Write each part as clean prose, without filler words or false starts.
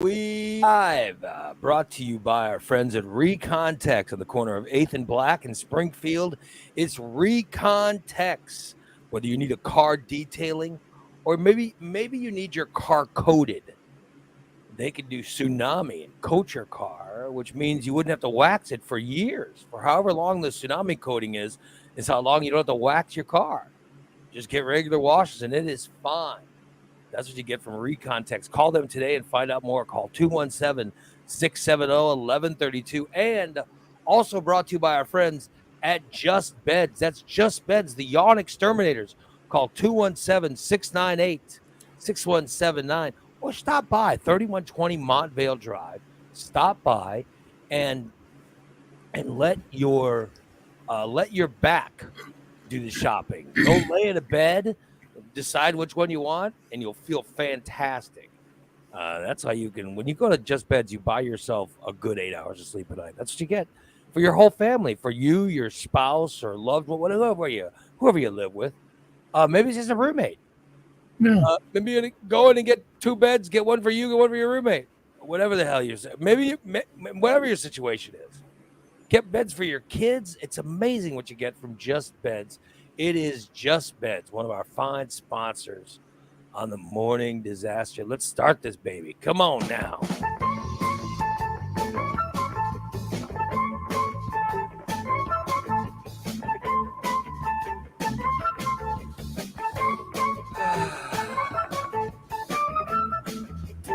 We live, brought to you by our friends at RECon Techs on the corner of 8th and Black in Springfield. It's RECon Techs. Whether you need a car detailing or maybe you need your car coated, they can do tsunami and coat your car, which means you wouldn't have to wax it for years. For however long the tsunami coating is how long you don't have to wax your car. Just get regular washes and it is fine. That's what you get from ReContext. Call them today and find out more. Call 217-670-1132. And also brought to you by our friends at Just Beds. That's Just Beds, the yawn exterminators. Call 217-698-6179 or stop by 3120 Montvale Drive. Stop by and let your back do the shopping. Go lay in a bed, decide which one you want, and you'll feel fantastic. That's how you can, when you go to Just Beds, you buy yourself a good 8 hours of sleep a night. That's what you get for your whole family, for you, your spouse, or loved one, whoever you live with. Maybe it's just a roommate. Yeah. Maybe you go in and get two beds, get one for you, get one for your roommate. Whatever the hell you're saying. Whatever your situation is. Get beds for your kids. It's amazing what you get from Just Beds. It is Just Beds, one of our fine sponsors on the Morning Disaster. Let's start this baby. Come on now.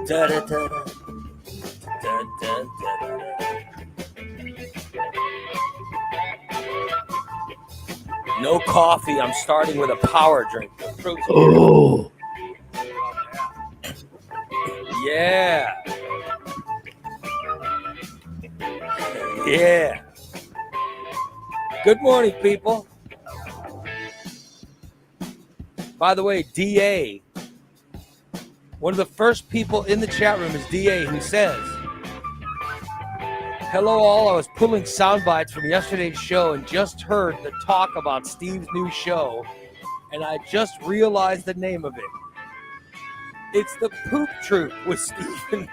Da-da-da-da. Da-da-da-da-da. No coffee. I'm starting with a power drink. Oh, Yeah. Yeah. Good morning, people. By the way, DA, one of the first people in the chat room is DA, who says, hello all, I was pulling sound bites from yesterday's show and just heard the talk about Steve's new show, and I just realized the name of it. It's The Poop Troop with Steven.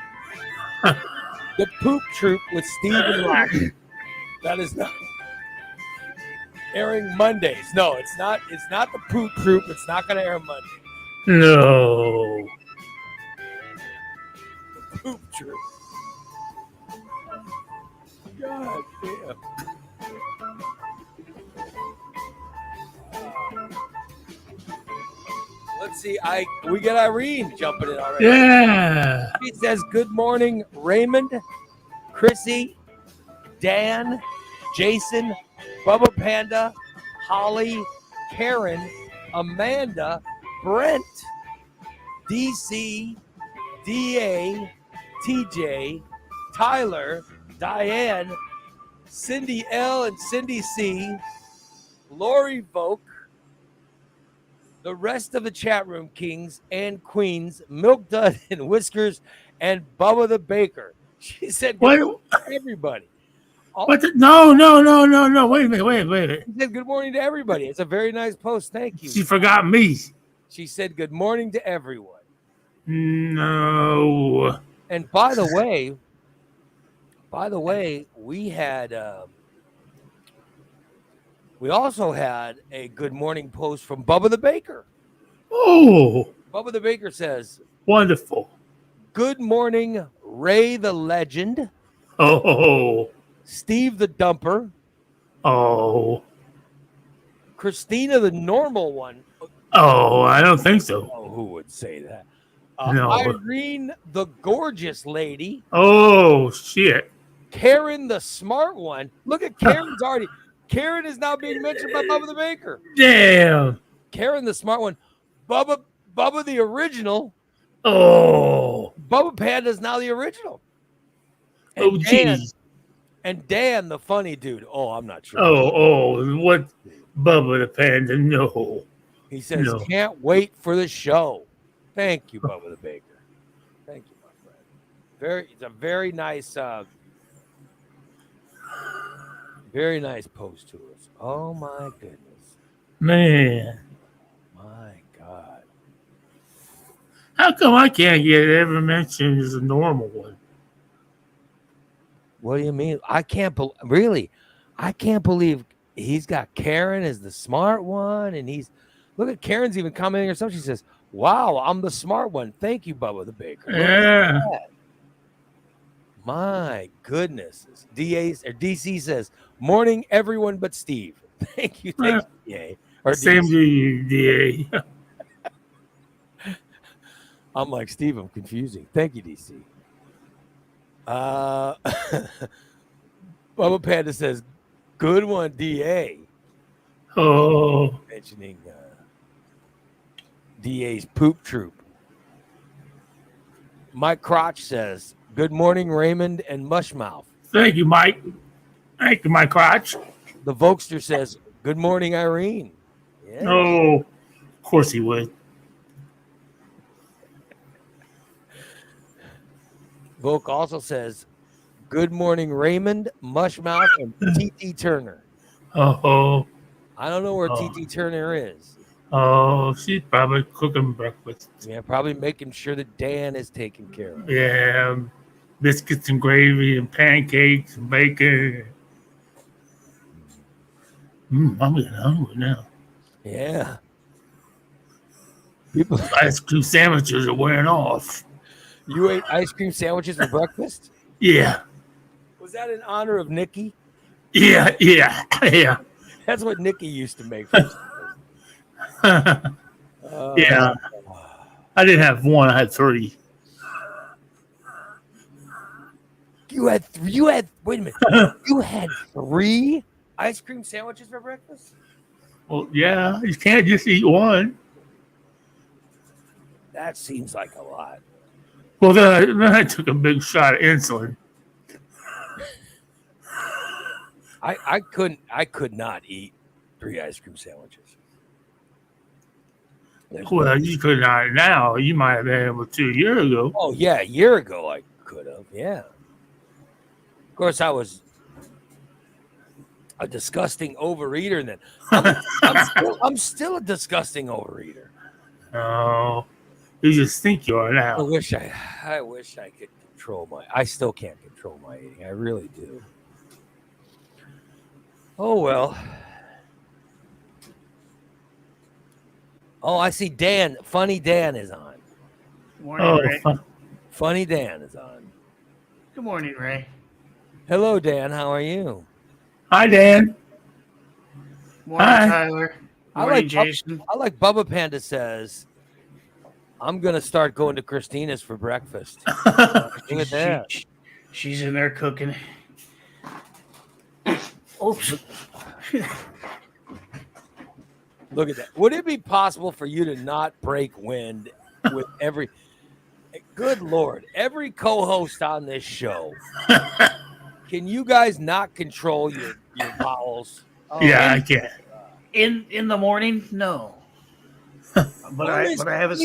The Poop Troop with Steven Rock. That is not airing Mondays. No, it's not. It's not The Poop Troop. It's not going to air Monday. no. The Poop Troop. God damn. Let's see. We get Irene jumping in already. Yeah. She says, good morning, Raymond, Chrissy, Dan, Jason, Bubba Panda, Holly, Karen, Amanda, Brent, DC, DA, TJ, Tyler, Diane, Cindy L and Cindy C, Lori Voke, the rest of the chat room kings and queens, Milk Dud and Whiskers, and Bubba the Baker. She said, good morning to everybody. What? No. Wait a minute. She said, good morning to everybody. It's a very nice post. Thank you. She forgot me. She said, good morning to everyone. No. And by the way, we also had a good morning post from Bubba the Baker. Oh. Bubba the Baker says, wonderful. Good morning, Ray the Legend. Oh. Steve the Dumper. Oh. Christina the Normal One. Oh, I don't think so. Oh, who would say that? No. Irene the Gorgeous Lady. Oh, shit. Karen the Smart One. Look at Karen's already. Karen is now being mentioned by Bubba the Baker. Damn. Karen the Smart One. Bubba the Original. Oh. Bubba Panda is now the original. Oh, jeez. And Dan, the funny dude. Oh, I'm not sure. Oh, what? Bubba the Panda, no. He says, Can't wait for the show. Thank you, Bubba the Baker. Thank you, my friend. It's a very nice post to us. Oh, my goodness. Man. My God. How come I can't get it ever mentioned as a normal one? What do you mean? I can't really. I can't believe he's got Karen as the smart one, and he's look at Karen's even commenting herself. She says, "Wow, I'm the smart one. Thank you, Bubba the Baker." Look at Yeah. that. My goodness. DC says, "Morning, everyone but Steve." Thank you, Uh, DA or Same DC. to you, DA. I'm like Steve. I'm confusing. Thank you, DC. Bubba Panda says, "Good one, DA." Oh, Mentioning DA's poop troop. Mike Crotch says, "Good morning, Raymond and Mushmouth." thank you, Mike. Thank you, my crotch. The Vokester says, "Good morning, Irene." Yeah. Oh, of course he would. Volk also says, "Good morning, Raymond, Mushmouth, and TT Turner." Oh, I don't know where oh, TT Turner is. oh, she's probably cooking breakfast. Yeah, probably making sure that Dan is taken care of. Yeah, biscuits and gravy and pancakes and bacon. I'm getting hungry now. Yeah. People, Ice cream sandwiches are wearing off. you ate ice cream sandwiches for breakfast? Yeah, Was that in honor of Nikki? yeah, yeah, yeah. That's what Nikki used to make for us. Yeah, I didn't have one. I had three. You had wait a minute. You had 3 ice cream sandwiches for breakfast? Well, yeah, you can't just eat one. That seems like a lot. Well, then I took a big shot of insulin. I could not eat 3 ice cream sandwiches. Well, you could not now. You might have been able to a year ago. Oh yeah, a year ago I could have. Yeah. Of course, I was a disgusting overeater. Then I'm still a disgusting overeater. Oh, you just think you are I now. wish I could control my. I still can't control my eating. I really do. Oh well. Oh, I see Dan. Funny Dan is on. Morning, Oh, Ray. Funny Dan is on. Good morning, Ray. Hello, Dan. How are you? hi, Dan. Morning, Hi. Tyler. I Morning, like Jason. I like Bubba Panda says, "I'm gonna start going to Christina's for breakfast." Look at that. She's in there cooking. Oops. Look at that. Would it be possible for you to not break wind with every? Good Lord, every co-host on this show. Can you guys not control your bowels? Oh, Yeah, I can. In the morning, no. But I have a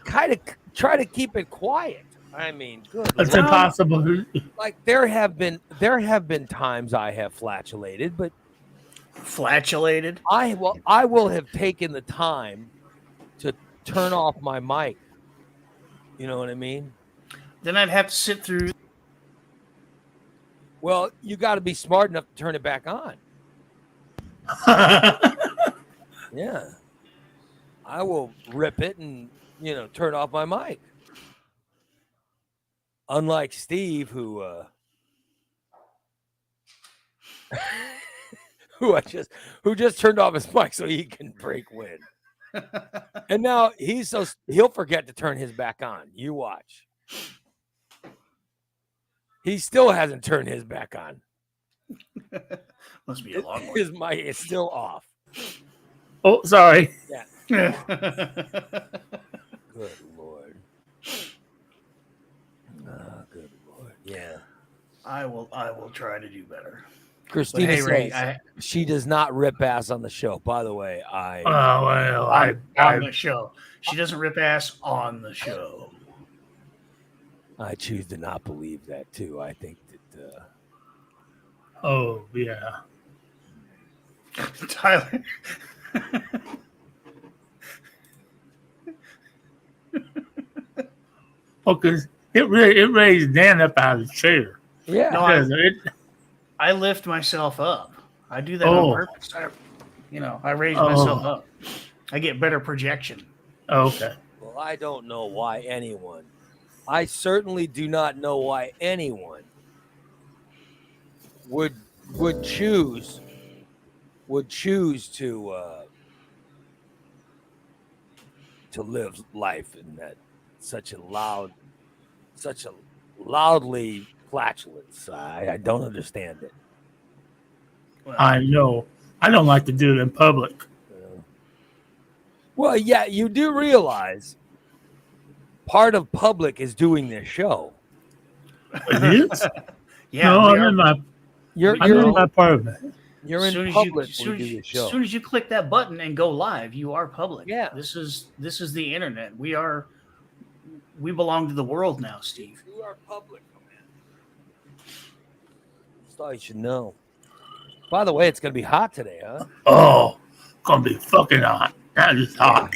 kind of try to keep it quiet. I mean, good It's Lord. impossible. Like there have been times I have flatulated, but flatulated. I will have taken the time to turn off my mic. You know what I mean? Then I'd have to sit through. Well, you got to be smart enough to turn it back on. Yeah. I will rip it and, turn off my mic. Unlike Steve, who who just turned off his mic so he can break wind. And now he'll forget to turn his back on. You watch. He still hasn't turned his back on. Must be a long one. His mic is still off. Oh, sorry. Yeah. Good Lord. Oh, good Lord. Yeah. I will try to do better. Christina Hey, says Ray, she does not rip ass on the show. By the way, on the show. She doesn't rip ass on the show. I choose to not believe that too. I think that. Oh, yeah. Tyler. Because it raised Dan up out of the chair. Yeah. No, Because it, I lift myself up. I do that on Oh. purpose. I raise myself Oh. up. I get better projection. Okay. Well, I don't know why anyone. I certainly do not know why anyone would choose to live life in that such a loudly flatulence. I don't understand it. Well, I know. I don't like to do it in public. Well, yeah, you do realize part of public is doing this show. It is? yeah, No, we I'm are. in my You're I'm in you're my part of it. you're As in soon as public as when you do the as show. soon as you click that button and go live, you are public. Yeah. This is the internet. We belong to the world now, Steve. You are public, man. That's all you should know. By the way, it's gonna be hot today, huh? Oh, gonna be fucking hot. That is hot.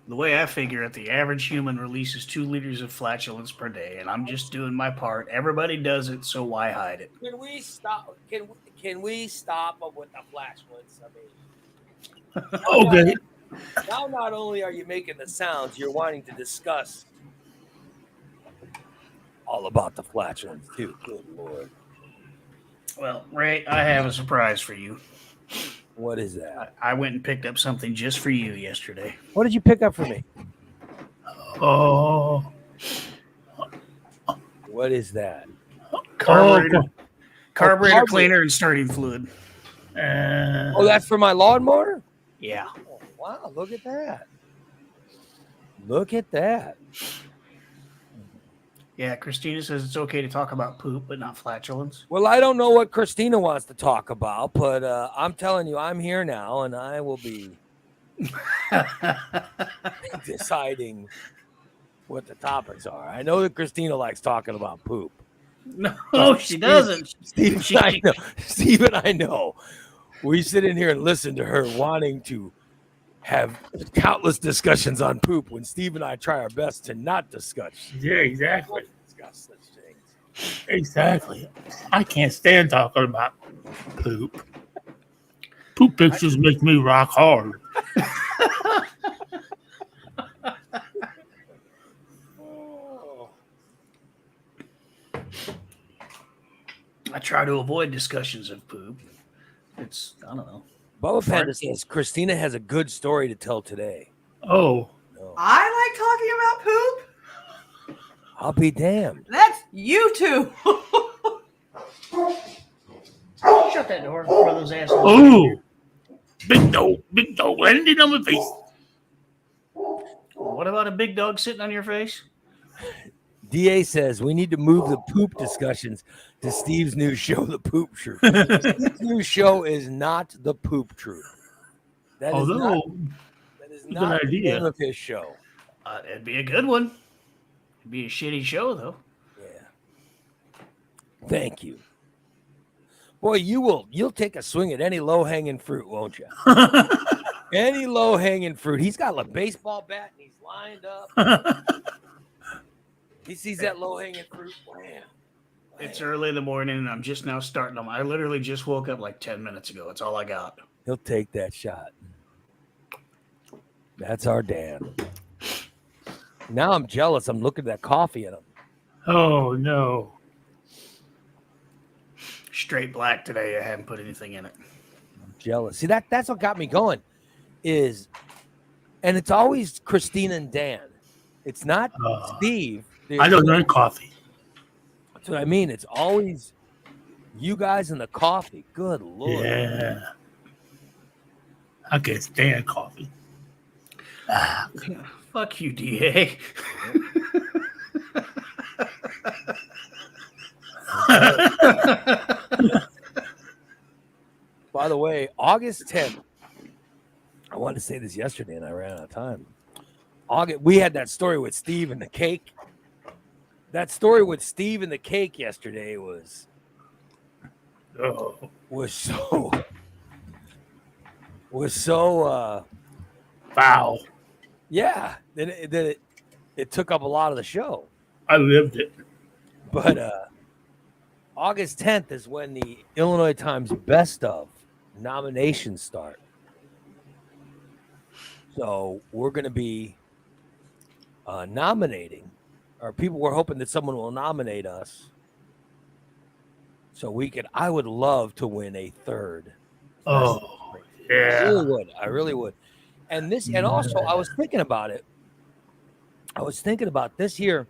The way I figure it, the average human releases 2 liters of flatulence per day, and I'm just doing my part. Everybody does it, so why hide it? Can we stop? Can we stop with the flatulence? I mean, Okay. now not only are you making the sounds, you're wanting to discuss all about the flatulence too. Good Lord. Well, Ray, I have a surprise for you. What is that? I went and picked up something just for you yesterday. What did you pick up for me? Oh. What is that? Carburetor, Okay. carburetor carburetor. cleaner and starting fluid. Oh, that's for my lawnmower? Yeah. Oh, wow, look at that. Look at that. Yeah, Christina says it's okay to talk about poop, but not flatulence. Well, I don't know what Christina wants to talk about, but I'm telling you, I'm here now, and I will be deciding what the topics are. I know that Christina likes talking about poop. No, she doesn't. Steve and I know. We sit in here and listen to her wanting to have countless discussions on poop when Steve and I try our best to not discuss. Yeah, exactly. Discuss such things. Exactly. I can't stand talking about poop. Poop pictures make me rock hard. I try to avoid discussions of poop. It's, I don't know. Bubba Panda says Christina has a good story to tell today. Oh. No. I like talking about poop. I'll be damned. That's you two. Shut that door for those assholes. Oh. Big dog landing on my face. What about a big dog sitting on your face? DA says we need to move the poop discussions to Steve's new show, The Poop Truth. Steve's new show is not The Poop Truth. That is not the idea. name of his show. It'd be a good one. It'd be a shitty show, though. Yeah. Thank you. Boy, you'll take a swing at any low-hanging fruit, won't you? Any low-hanging fruit. He's got a baseball bat and he's lined up. He sees that low-hanging fruit. Wham. It's early in the morning, and I'm just now starting them. I literally just woke up like 10 minutes ago. That's all I got. He'll take that shot. That's our Dan. Now I'm jealous. I'm looking at that coffee in him. Oh, no. Straight black today. I haven't put anything in it. I'm jealous. See, that's what got me going and it's always Christina and Dan. It's not Steve. I don't drink coffee. That's what I mean. It's always you guys and the coffee. Good Lord. Yeah. I can't stand coffee. Fuck you, DA. By the way, August 10th, I wanted to say this yesterday and I ran out of time. We had that story with Steve and the cake. That story with Steve and the cake yesterday was so Foul. Yeah, it took up a lot of the show. I lived it. But August 10th is when the Illinois Times Best of nominations start. So we're going to be nominating, or people were hoping that someone will nominate us. So I would love to win a third. Oh, I yeah. really would. I really would. And also I was thinking about it. I was thinking about this year.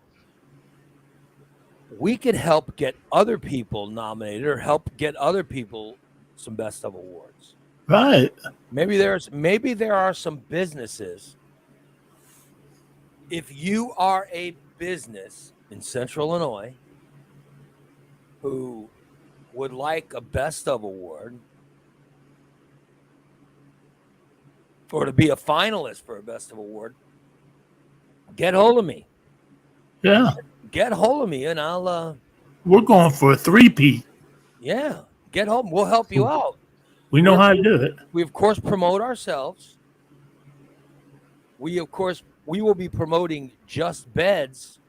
We could help get other people nominated or help get other people some best of awards. Right. Maybe there are some businesses. If you are a business in Central Illinois who would like a best of award or to be a finalist for a best of award, get hold of me. Yeah. Get hold of me and I'll We're going for a 3-peat. yeah, get home. We'll help you out. We know how to do it. We of course promote ourselves. We will be promoting Just Beds.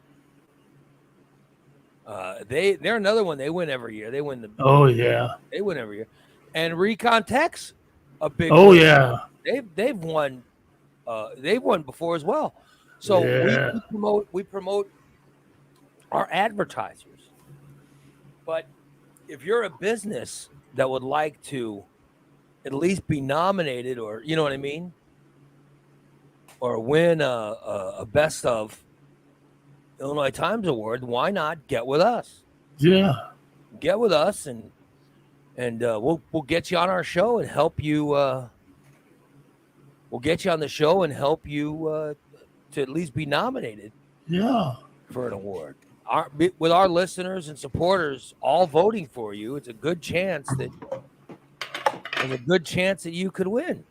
They're another one. They win every year. They win They win every year. And Recon Tech's a big. Oh one. yeah. They've won. They've won before as well. So we promote our advertisers. But if you're a business that would like to at least be nominated, or you know what I mean, or win a best of Illinois Times Award, why not get with us? Yeah. Get with us, and we'll get you on our show and help you. We'll get you on the show and help you to at least be nominated. Yeah. For an award. With our listeners and supporters all voting for you, it's a good chance that you could win.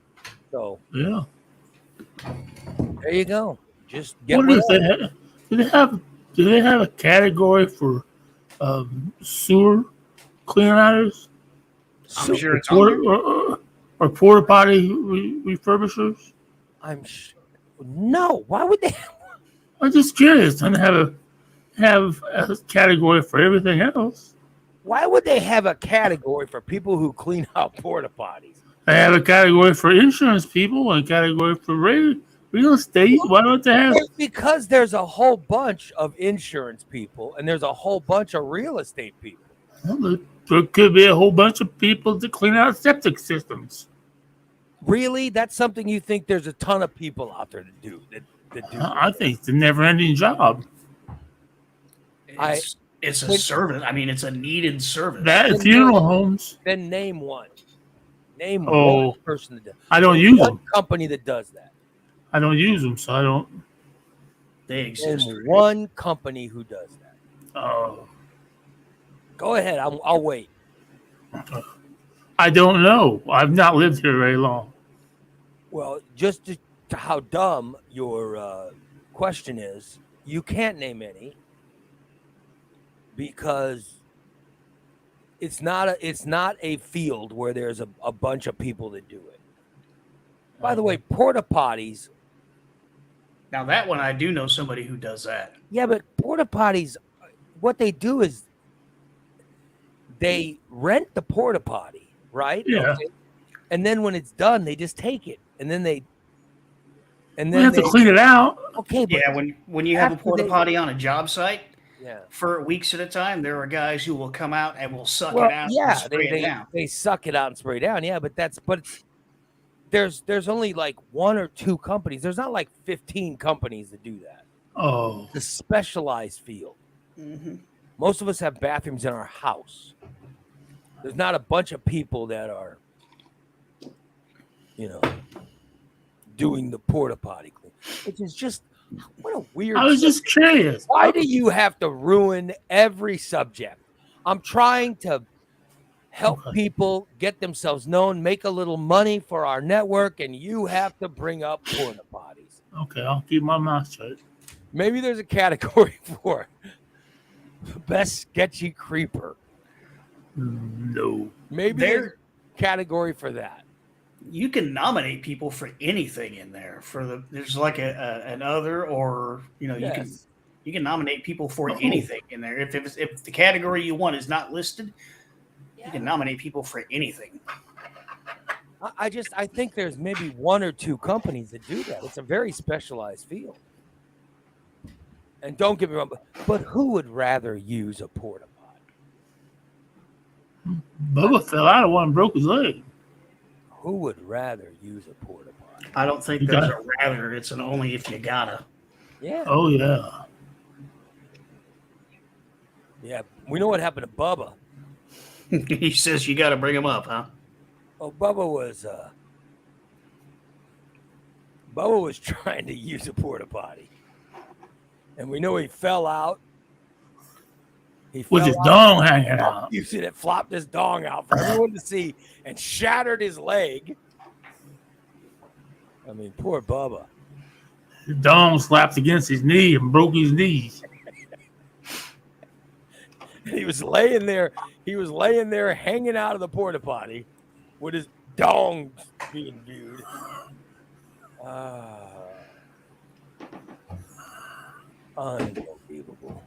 So yeah, there you go. Just get what with is that? Do they have a category for sewer cleaners? I'm sure it's on or porta potty refurbishers? No. Why would they? I'm just curious. Don't have a category for everything else. Why would they have a category for people who clean out porta potties? They have a category for insurance people and a category for real estate. Why don't they have? Because there's a whole bunch of insurance people and there's a whole bunch of real estate people. Well, there could be a whole bunch of people to clean out septic systems. Really? That's something you think there's a ton of people out there to do? I think it's a never-ending job. It's a service. I mean, it's a needed service. That funeral homes. Then name one. Name one person that does. I don't use them. Company that does that. I don't use them, so I don't. They exist. Name one company who does that. Oh. Go ahead. I'll wait. I don't know. I've not lived here very long. Well, just to how dumb your question is, you can't name any because it's not a field where there's a bunch of people that do it. By the way, porta potties. Now that one, I do know somebody who does that. Yeah, but porta potties, what they do is they rent the porta potty, right? Yeah. Okay. And then when it's done, they just take it, and then they have to clean it out. Okay, but yeah, when you have a porta potty on a job site, yeah, for weeks at a time, there are guys who will come out and will suck it out. Yeah, and spray it down. They suck it out and spray it down. Yeah, but there's only like one or two companies. There's not like 15 companies that do that. Oh, it's a specialized field. Mm-hmm. Most of us have bathrooms in our house. There's not a bunch of people that are, doing the porta potty clean. Which is just what a weird. I was just curious. Why do you have to ruin every subject? I'm trying to help people get themselves known, make a little money for our network, and you have to bring up porta potties. Okay, I'll keep my mouth shut. Maybe there's a category for best sketchy creeper. No. Maybe there's a category for that. You can nominate people for anything in there. There's like an other, or Yes. you can nominate people for anything in there. If the category you want is not listed, you can nominate people for anything. I think there's maybe one or two companies that do that. It's a very specialized field. And don't get me wrong, but who would rather use a porta potty? Bubba fell out of one and broke his leg. Who would rather use a porta potty? I don't think there's a rather. It's an only if you gotta. Yeah. Oh, yeah. Yeah. We know what happened to Bubba. He says you got to bring him up, huh? Oh, Bubba was trying to use a porta potty. And we know he fell out. With his dong hanging out. You see that flopped his dong out for everyone to see and shattered his leg. I mean, poor Bubba. His dong slapped against his knee and broke his knees. He was laying there hanging out of the porta potty with his dong being viewed. Unbelievable.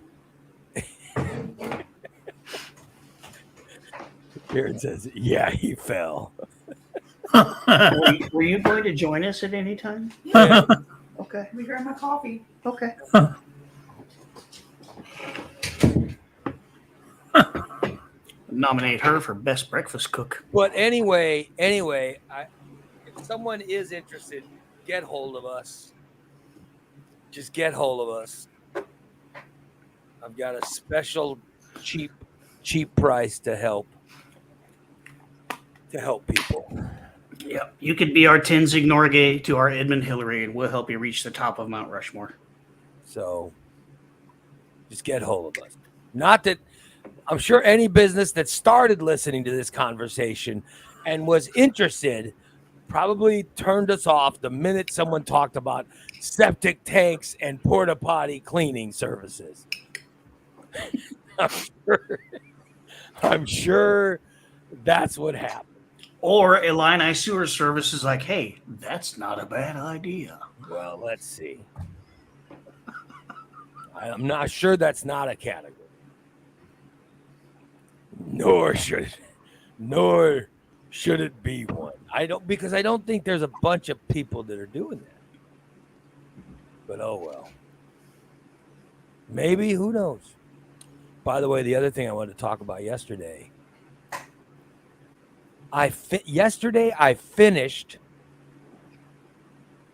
Karen says, yeah, he fell. Were you going to join us at any time? Yeah. Okay. We grab my coffee. Okay. Nominate her for best breakfast cook. But anyway, if someone is interested, get hold of us. Just get hold of us. I've got a special cheap price to help people. Yeah, you could be our Tenzing Norgay to our Edmund Hillary, and we'll help you reach the top of Mount Rushmore. So just get hold of us. Not that I'm sure any business that started listening to this conversation and was interested probably turned us off the minute someone talked about septic tanks and porta potty cleaning services. I'm sure that's what happened. Or Illini Sewer Service is like, hey, that's not a bad idea. Well, let's see. I'm not sure that's not a category. Nor should it be one. Because I don't think there's a bunch of people that are doing that. But oh well. Maybe, who knows? By the way, the other thing I wanted to talk about yesterday. Yesterday I finished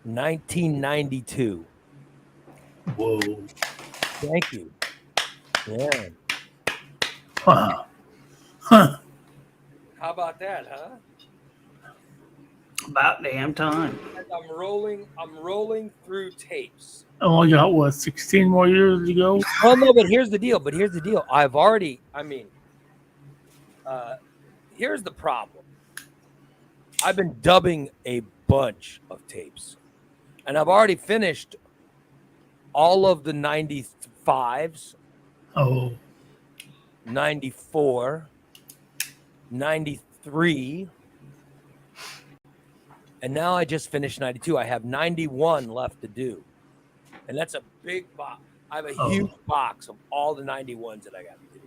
1992. Whoa. Thank you. Yeah. Wow. Huh. How about that, huh? About damn time. I'm rolling through tapes. I only got, 16 more years to go? Oh, no, but here's the deal. Here's the problem. I've been dubbing a bunch of tapes. And I've already finished all of the 95s. Oh. 94, 93, and now I just finished 92. I have 91 left to do, and that's a big box. I have a huge box of all the 91s that I got to do.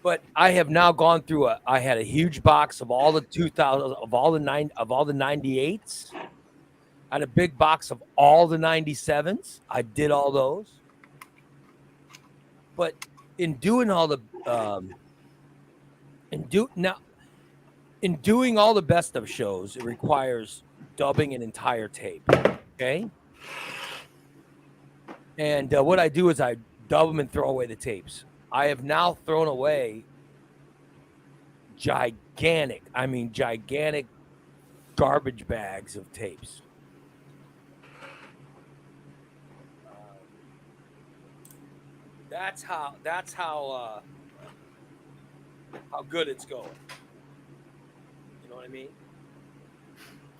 But I have now gone through I had a huge box of all the 2000 of all the 98s. I had a big box of all the 97s. I did all those, but in doing all the in doing all the best of shows, it requires dubbing an entire tape. Okay. And what I do is I dub them and throw away the tapes. I have now thrown away gigantic garbage bags of tapes. That's how good it's going. You know what I mean?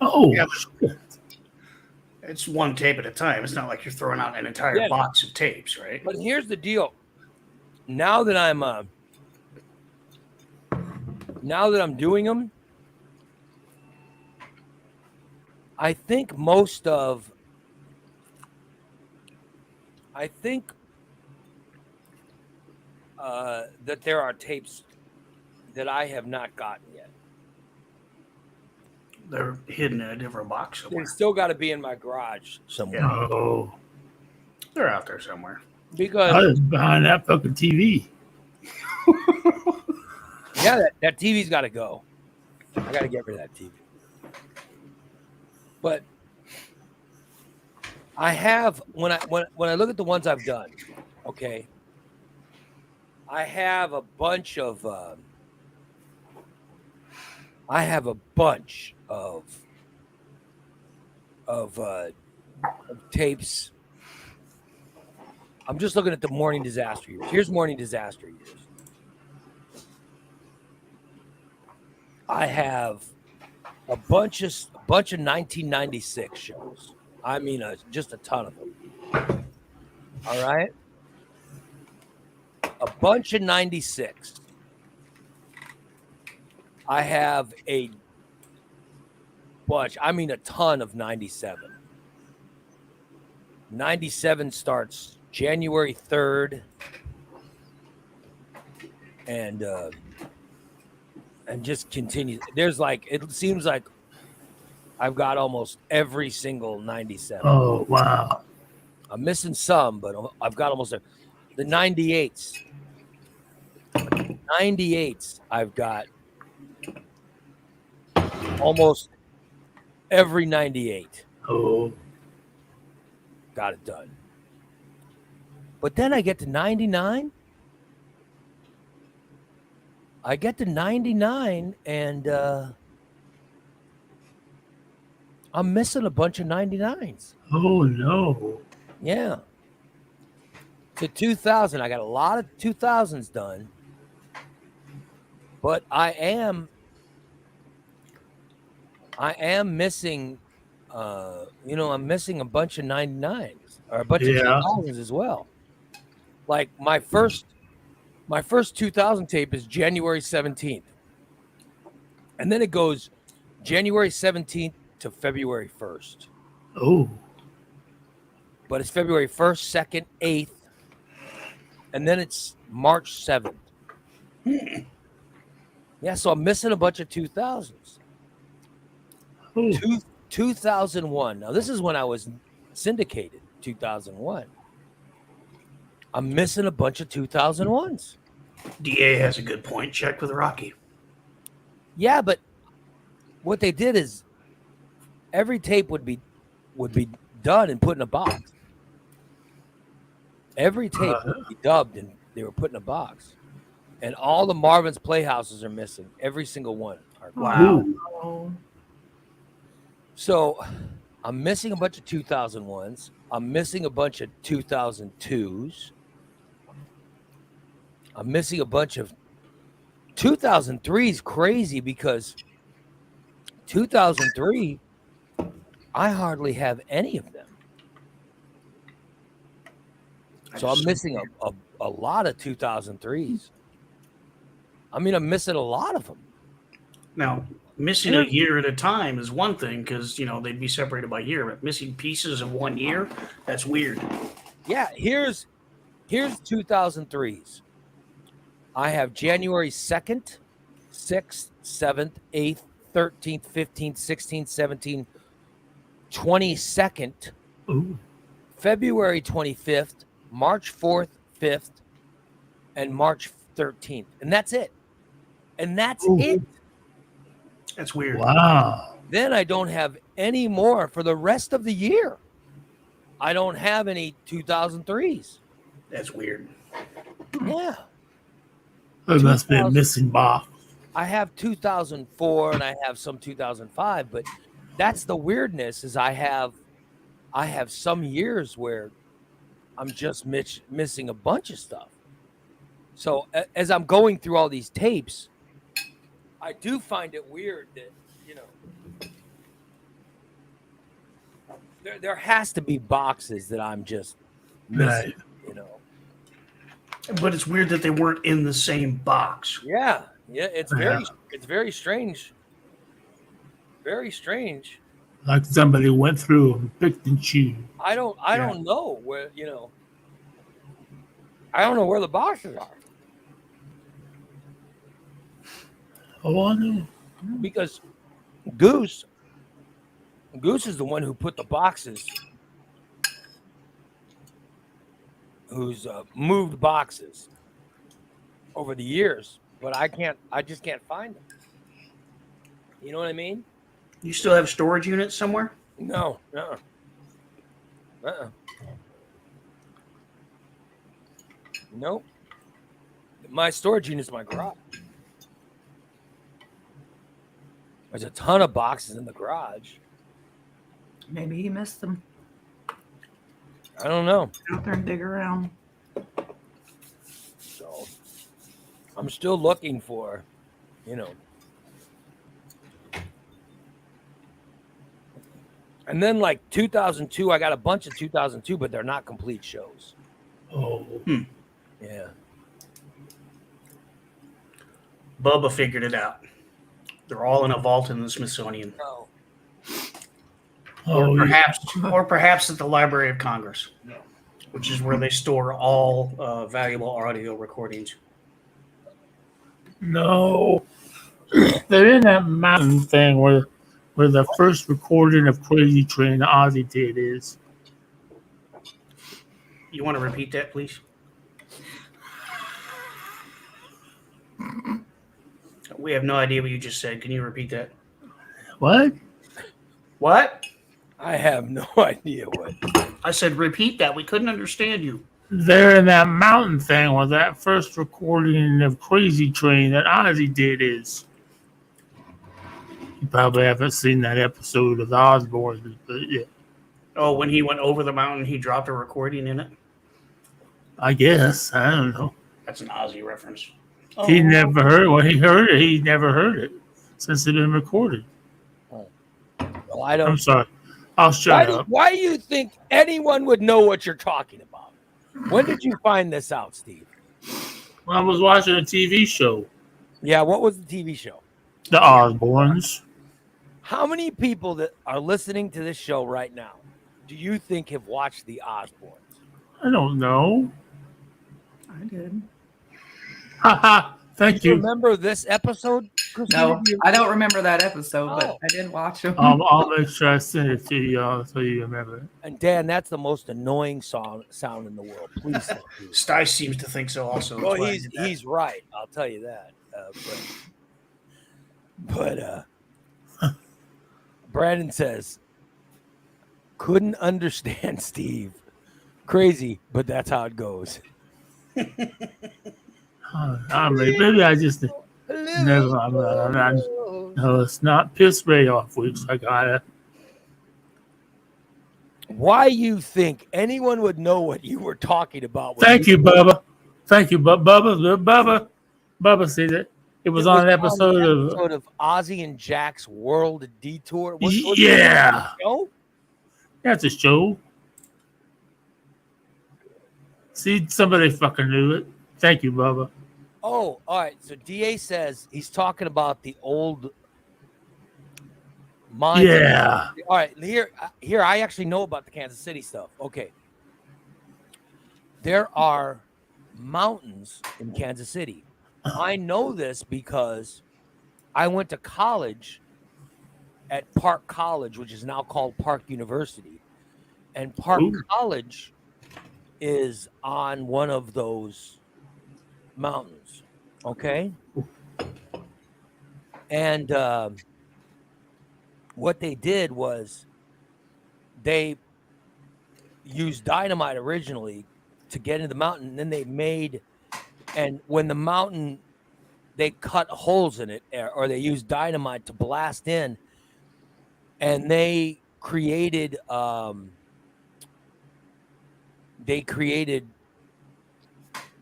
Oh, yeah, it's one tape at a time. It's not like you're throwing out an entire box of tapes, right? But here's the deal. Now that I'm doing them, I think most of I think that there are tapes that I have not gotten yet. They're hidden in a different box They somewhere. still got to be in my garage somewhere. Yeah. Oh, They're out there somewhere. I Because was behind that fucking TV. yeah, that TV's got to go. I got to get rid of that TV. But I have when I look at the ones I've done, okay, I have a bunch of of tapes. I'm just looking at the morning disaster years. Here's morning disaster years. I have a bunch of 1996 shows. I mean, just a ton of them. All right, a bunch of 96. I have a bunch. I mean, a ton of 97. 97 starts January 3rd, and just continues. There's like it seems like I've got almost every single 97. Oh, wow. I'm missing some, but I've got almost the 98s. 98s, I've got almost every 98. Oh, Got it done. But then I get to 99. I get to 99 and I'm missing a bunch of 99s. oh no. Yeah. To 2000, I got a lot of 2000s done. But I am missing I'm missing a bunch of 99s or a bunch of Yeah. 2000s as well. Like my first 2000 tape is January 17th. And then it goes January 17th to February 1st. Oh, But it's February 1st, 2nd, 8th, and then it's March 7th. Yeah, so I'm missing a bunch of 2000s. oh. 2001. Now, this is when I was syndicated, 2001. I'm missing a bunch of 2001s. DA has a good point. Check with Rocky. Yeah, but what they did is every tape would be done and put in a box. Every tape would be dubbed and they were put in a box. And all the Marvin's Playhouses are missing. Every single one. Wow. Ooh. So I'm missing a bunch of 2001s. I'm missing a bunch of 2002s. I'm missing a bunch of 2003 is crazy because 2003, I hardly have any of them. So I'm missing a lot of 2003s. I mean, I'm missing a lot of them. Now, missing a year at a time is one thing because, they'd be separated by year. But missing pieces of 1 year, that's weird. Yeah, here's 2003s. I have January 2nd, 6th, 7th, 8th, 13th, 15th, 16th, 17th, 22nd, Ooh. February 25th, March 4th, 5th, and March 13th. And that's it. And that's Ooh. it. That's weird. Wow. Then I don't have any more for the rest of the year. I don't have any 2003s. That's weird. Yeah. It must be a missing box. I have 2004 and I have some 2005, but that's the weirdness is I have some years where I'm just missing a bunch of stuff. So as I'm going through all these tapes, I do find it weird that, there has to be boxes that I'm just missing, But it's weird that they weren't in the same box. Yeah, it's very strange. Very strange. Like somebody went through and picked and chose. I don't know where, I don't know where the boxes are Oh, I know. because Goose is the one who put the boxes, who's moved boxes over the years, but I just can't find them. You know what I mean? You still have storage units somewhere? No, nope. My storage unit's my garage. There's a ton of boxes in the garage. Maybe he missed them. I don't know. Go out there and dig around. So I'm still looking for, And then like 2002, I got a bunch of 2002, but they're not complete shows. Oh. Yeah. Bubba figured it out. They're all in a vault in the Smithsonian. No. Oh, Or perhaps at the Library of Congress, which is where they store all valuable audio recordings. no. They're in that mountain thing where the first recording of Crazy Train Ozzy did is. You want to repeat that, please? We have no idea what you just said. Can you repeat that? What? What? I have no idea what. I said repeat that. We couldn't understand you. They're in that mountain thing where that first recording of Crazy Train that Ozzy did is. You probably haven't seen that episode of the Osbournes, but yeah. Oh, when he went over the mountain, he dropped a recording in it? I guess. I don't know. That's an Ozzy reference. He never heard it. When he heard it, he never heard it since it had been recorded. Well, I don't. I'm sorry. I'll shut up. Why do you think anyone would know what you're talking about? When did you find this out, Steve? When I was watching a TV show, Yeah, what was the TV show? The Osbournes. How many people that are listening to this show right now do you think have watched the Osbournes? I don't know. I did. Haha. Thank Do you you. remember this episode? Christina? No, I don't remember that episode, Oh. but I did watch them. I'll make sure I send it to you so you remember it. And Dan, that's the most annoying sound in the world. Please don't do it. Stice seems to think so also. Well, That's why I did that. he's right. I'll tell you that. But Brandon says, couldn't understand Steve. Crazy, but that's how it goes. Maybe I just never. I'm not, no, it's not piss Ray off weeks. I got it. Why you think anyone would know what you were talking about? Thank you, Bubba. Thank you, Bubba. Bubba said it. It was on an episode of Ozzy and Jack's World Detour. Yeah. Show? That's a show. See, somebody fucking knew it. Thank you, Bubba. Oh, all right. So DA says he's talking about the old mines. Yeah. All right. Here. I actually know about the Kansas City stuff. Okay. There are mountains in Kansas City. I know this because I went to college at Park College, which is now called Park University. And Park College is on one of those mountains. Okay. And what they did was they used dynamite originally to get into the mountain. And then they made, and when the mountain, they cut holes in it, or they used dynamite to blast in, and they created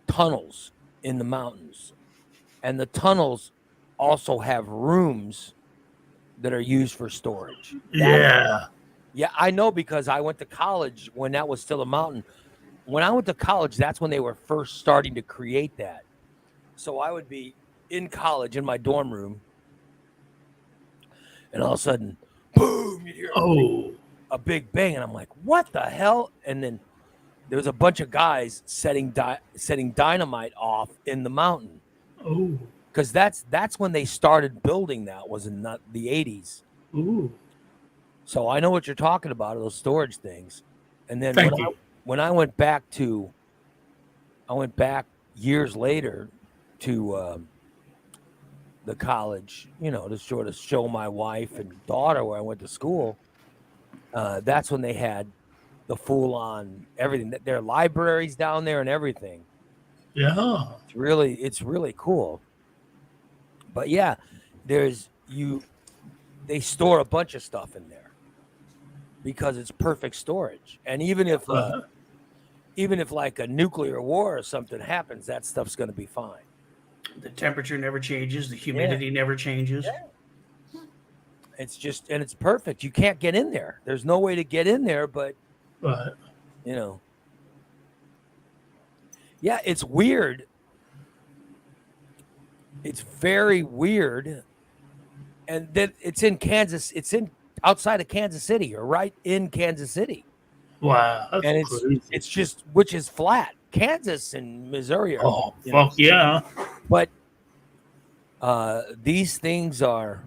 tunnels in the mountains, and the tunnels also have rooms that are used for storage. Yeah, I know because I went to college when that was still a mountain. When I went to college, that's when they were first starting to create that. So I would be in college in my dorm room, and all of a sudden, boom, you hear Oh. a big bang, and I'm like, what the hell? And then there was a bunch of guys setting dynamite off in the mountain, Oh. because that's when they started building. That was in the 80s. Ooh. So I know what you're talking about, those storage things. And then Thank you. when I went back years later to the college, to sort of show my wife and daughter where I went to school. That's when they had the full-on everything. Their libraries down there and everything. Yeah. It's really cool. But yeah, they store a bunch of stuff in there because it's perfect storage. And even if like a nuclear war or something happens, that stuff's going to be fine. The temperature never changes. The humidity never changes. Yeah. It's perfect. You can't get in there. There's no way to get in there, but yeah, it's weird. It's very weird. And then it's in Kansas. It's outside of Kansas City, or right in Kansas City. Wow. That's And crazy. it's just, which is flat. Kansas and Missouri are, yeah. But these things are,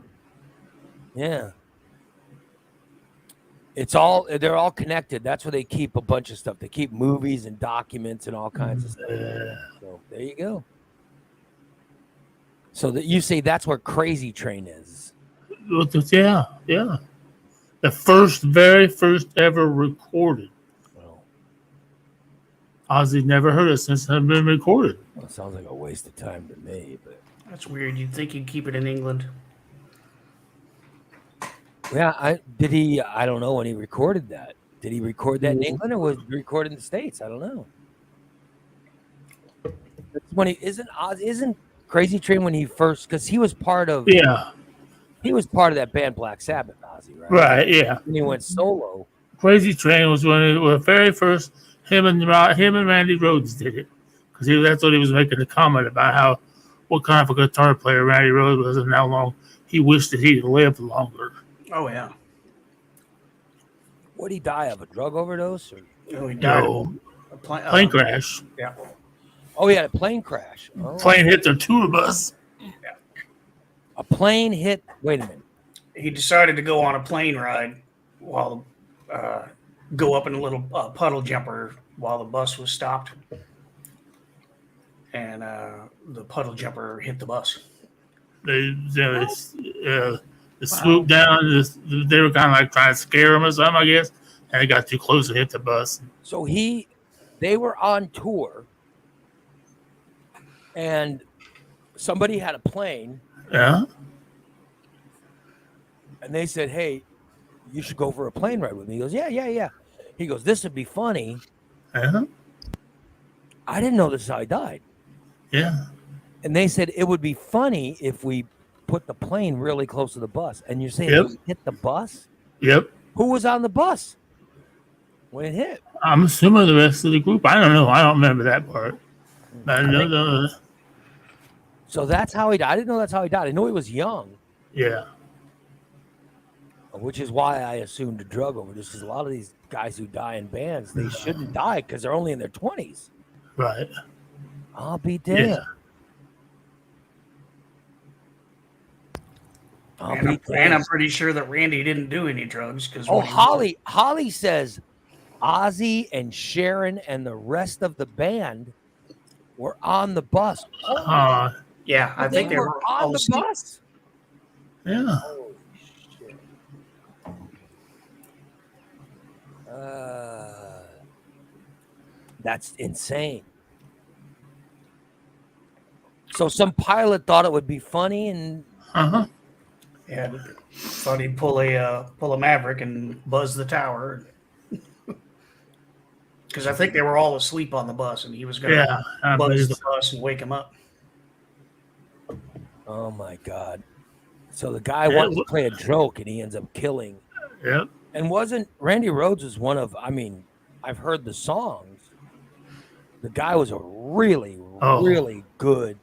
they're all connected. That's where they keep a bunch of stuff. They keep movies and documents and all kinds of stuff. So there you go. So that you say that's where Crazy Train is. Yeah. The very first ever recorded. Well, Ozzy never heard it since it had been recorded. well, it sounds like a waste of time to me, but That's weird. You'd think he'd keep it in England. yeah, I don't know when he recorded that. Did he record that in England, or was it recorded in the States? I don't know. That's when isn't Crazy Train when he first, because he was part of that band Black Sabbath, Ozzy, right? Right, yeah. And he went solo. Crazy Train was when it was very first him and Randy Rhoads did it. Because that's what he was making a comment about, what kind of a guitar player Randy Rhoads was and how long he wished that he'd lived longer. Oh, yeah. What did he die of? A drug overdose? Or? Oh, he died of a plane crash. Yeah. Oh, he had a plane crash. Oh. Plane hit the tour bus. Yeah. A plane hit. Wait a minute. He decided to go on a plane ride go up in a little puddle jumper while the bus was stopped. And the puddle jumper hit the bus. They swooped down. They were kind of like trying to scare him or something, I guess. And they got too close and hit the bus. So they were on tour, and somebody had a plane. Yeah. And they said, "Hey, you should go for a plane ride with me." He goes, "Yeah." He goes, "This would be funny." Yeah. I didn't know this is how he died. Yeah. And they said it would be funny if we put the plane really close to the bus. And you're saying he hit the bus? Yep. Who was on the bus when it hit? I'm assuming the rest of the group. I don't know. I don't remember that part. So that's how he died. I didn't know that's how he died. I know he was young. Yeah. Which is why I assumed a drug overdose, because a lot of these guys who die in bands, they shouldn't die because they're only in their 20s. Right. I'll be damned. Yeah. And I'm pretty sure that Randy didn't do any drugs. Holly says Ozzy and Sharon and the rest of the band were on the bus. Yeah, I think they were on the bus. Yeah. Holy shit. That's insane. So some pilot thought it would be funny and yeah, thought he'd pull a Maverick and buzz the tower. Because I think they were all asleep on the bus, and he was going to buzz the bus and wake them up. Oh my God! So the guy wanted to play a joke, and he ends up killing. Yep. And wasn't Randy Rhoads was one of? I mean, I've heard the songs. The guy was a really good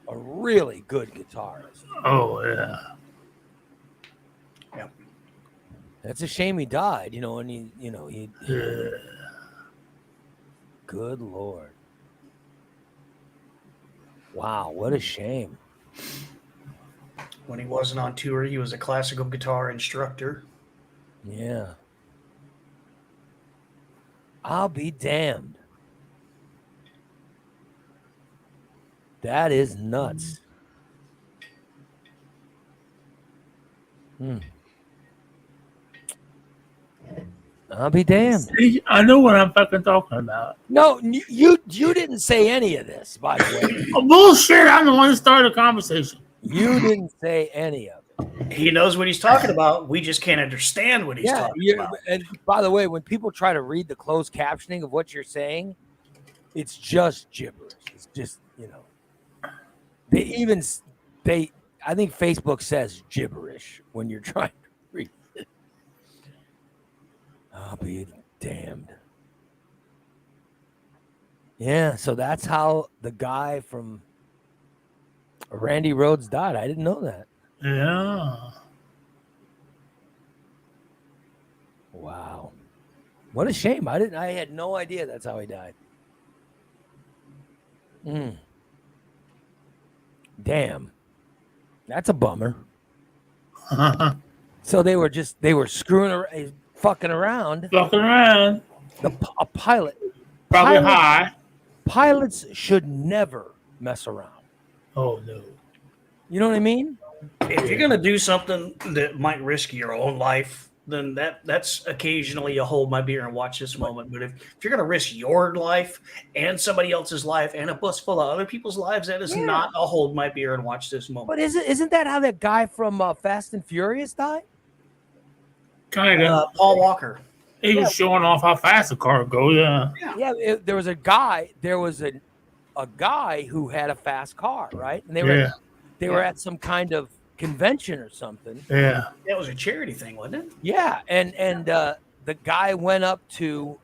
guitarist. Oh yeah. Yep. It's a shame he died, and he good Lord. Wow, what a shame. When he wasn't on tour, he was a classical guitar instructor. Yeah. I'll be damned. That is nuts. I'll be damned. See, I know what I'm fucking talking about. No, you didn't say any of this, by the way. Oh, bullshit! I'm the one that started the conversation. You didn't say any of it. He knows what he's talking about. We just can't understand what he's talking about. And by the way, when people try to read the closed captioning of what you're saying, it's just gibberish. It's just, I think Facebook says gibberish when you're trying to read it. I'll be damned. Yeah, so that's how the guy from Randy Rhoads died. I didn't know that. Yeah. Wow. What a shame. I had no idea that's how he died. Damn. That's a bummer. So they were screwing around, fucking around. A pilot. Probably high. Pilots should never mess around. Oh, no. You know what I mean? If you're going to do something that might risk your own life, then that's occasionally a hold my beer and watch this moment. But if you're going to risk your life and somebody else's life and a bus full of other people's lives, that is not a hold my beer and watch this moment. But isn't that how that guy from Fast and Furious died? Kind of. Paul Walker. He was showing off how fast the car goes. Yeah. There was a guy. There was a guy who had a fast car, right? And they were at some kind of convention or something. Yeah. That was a charity thing, wasn't it? Yeah, and the guy went up to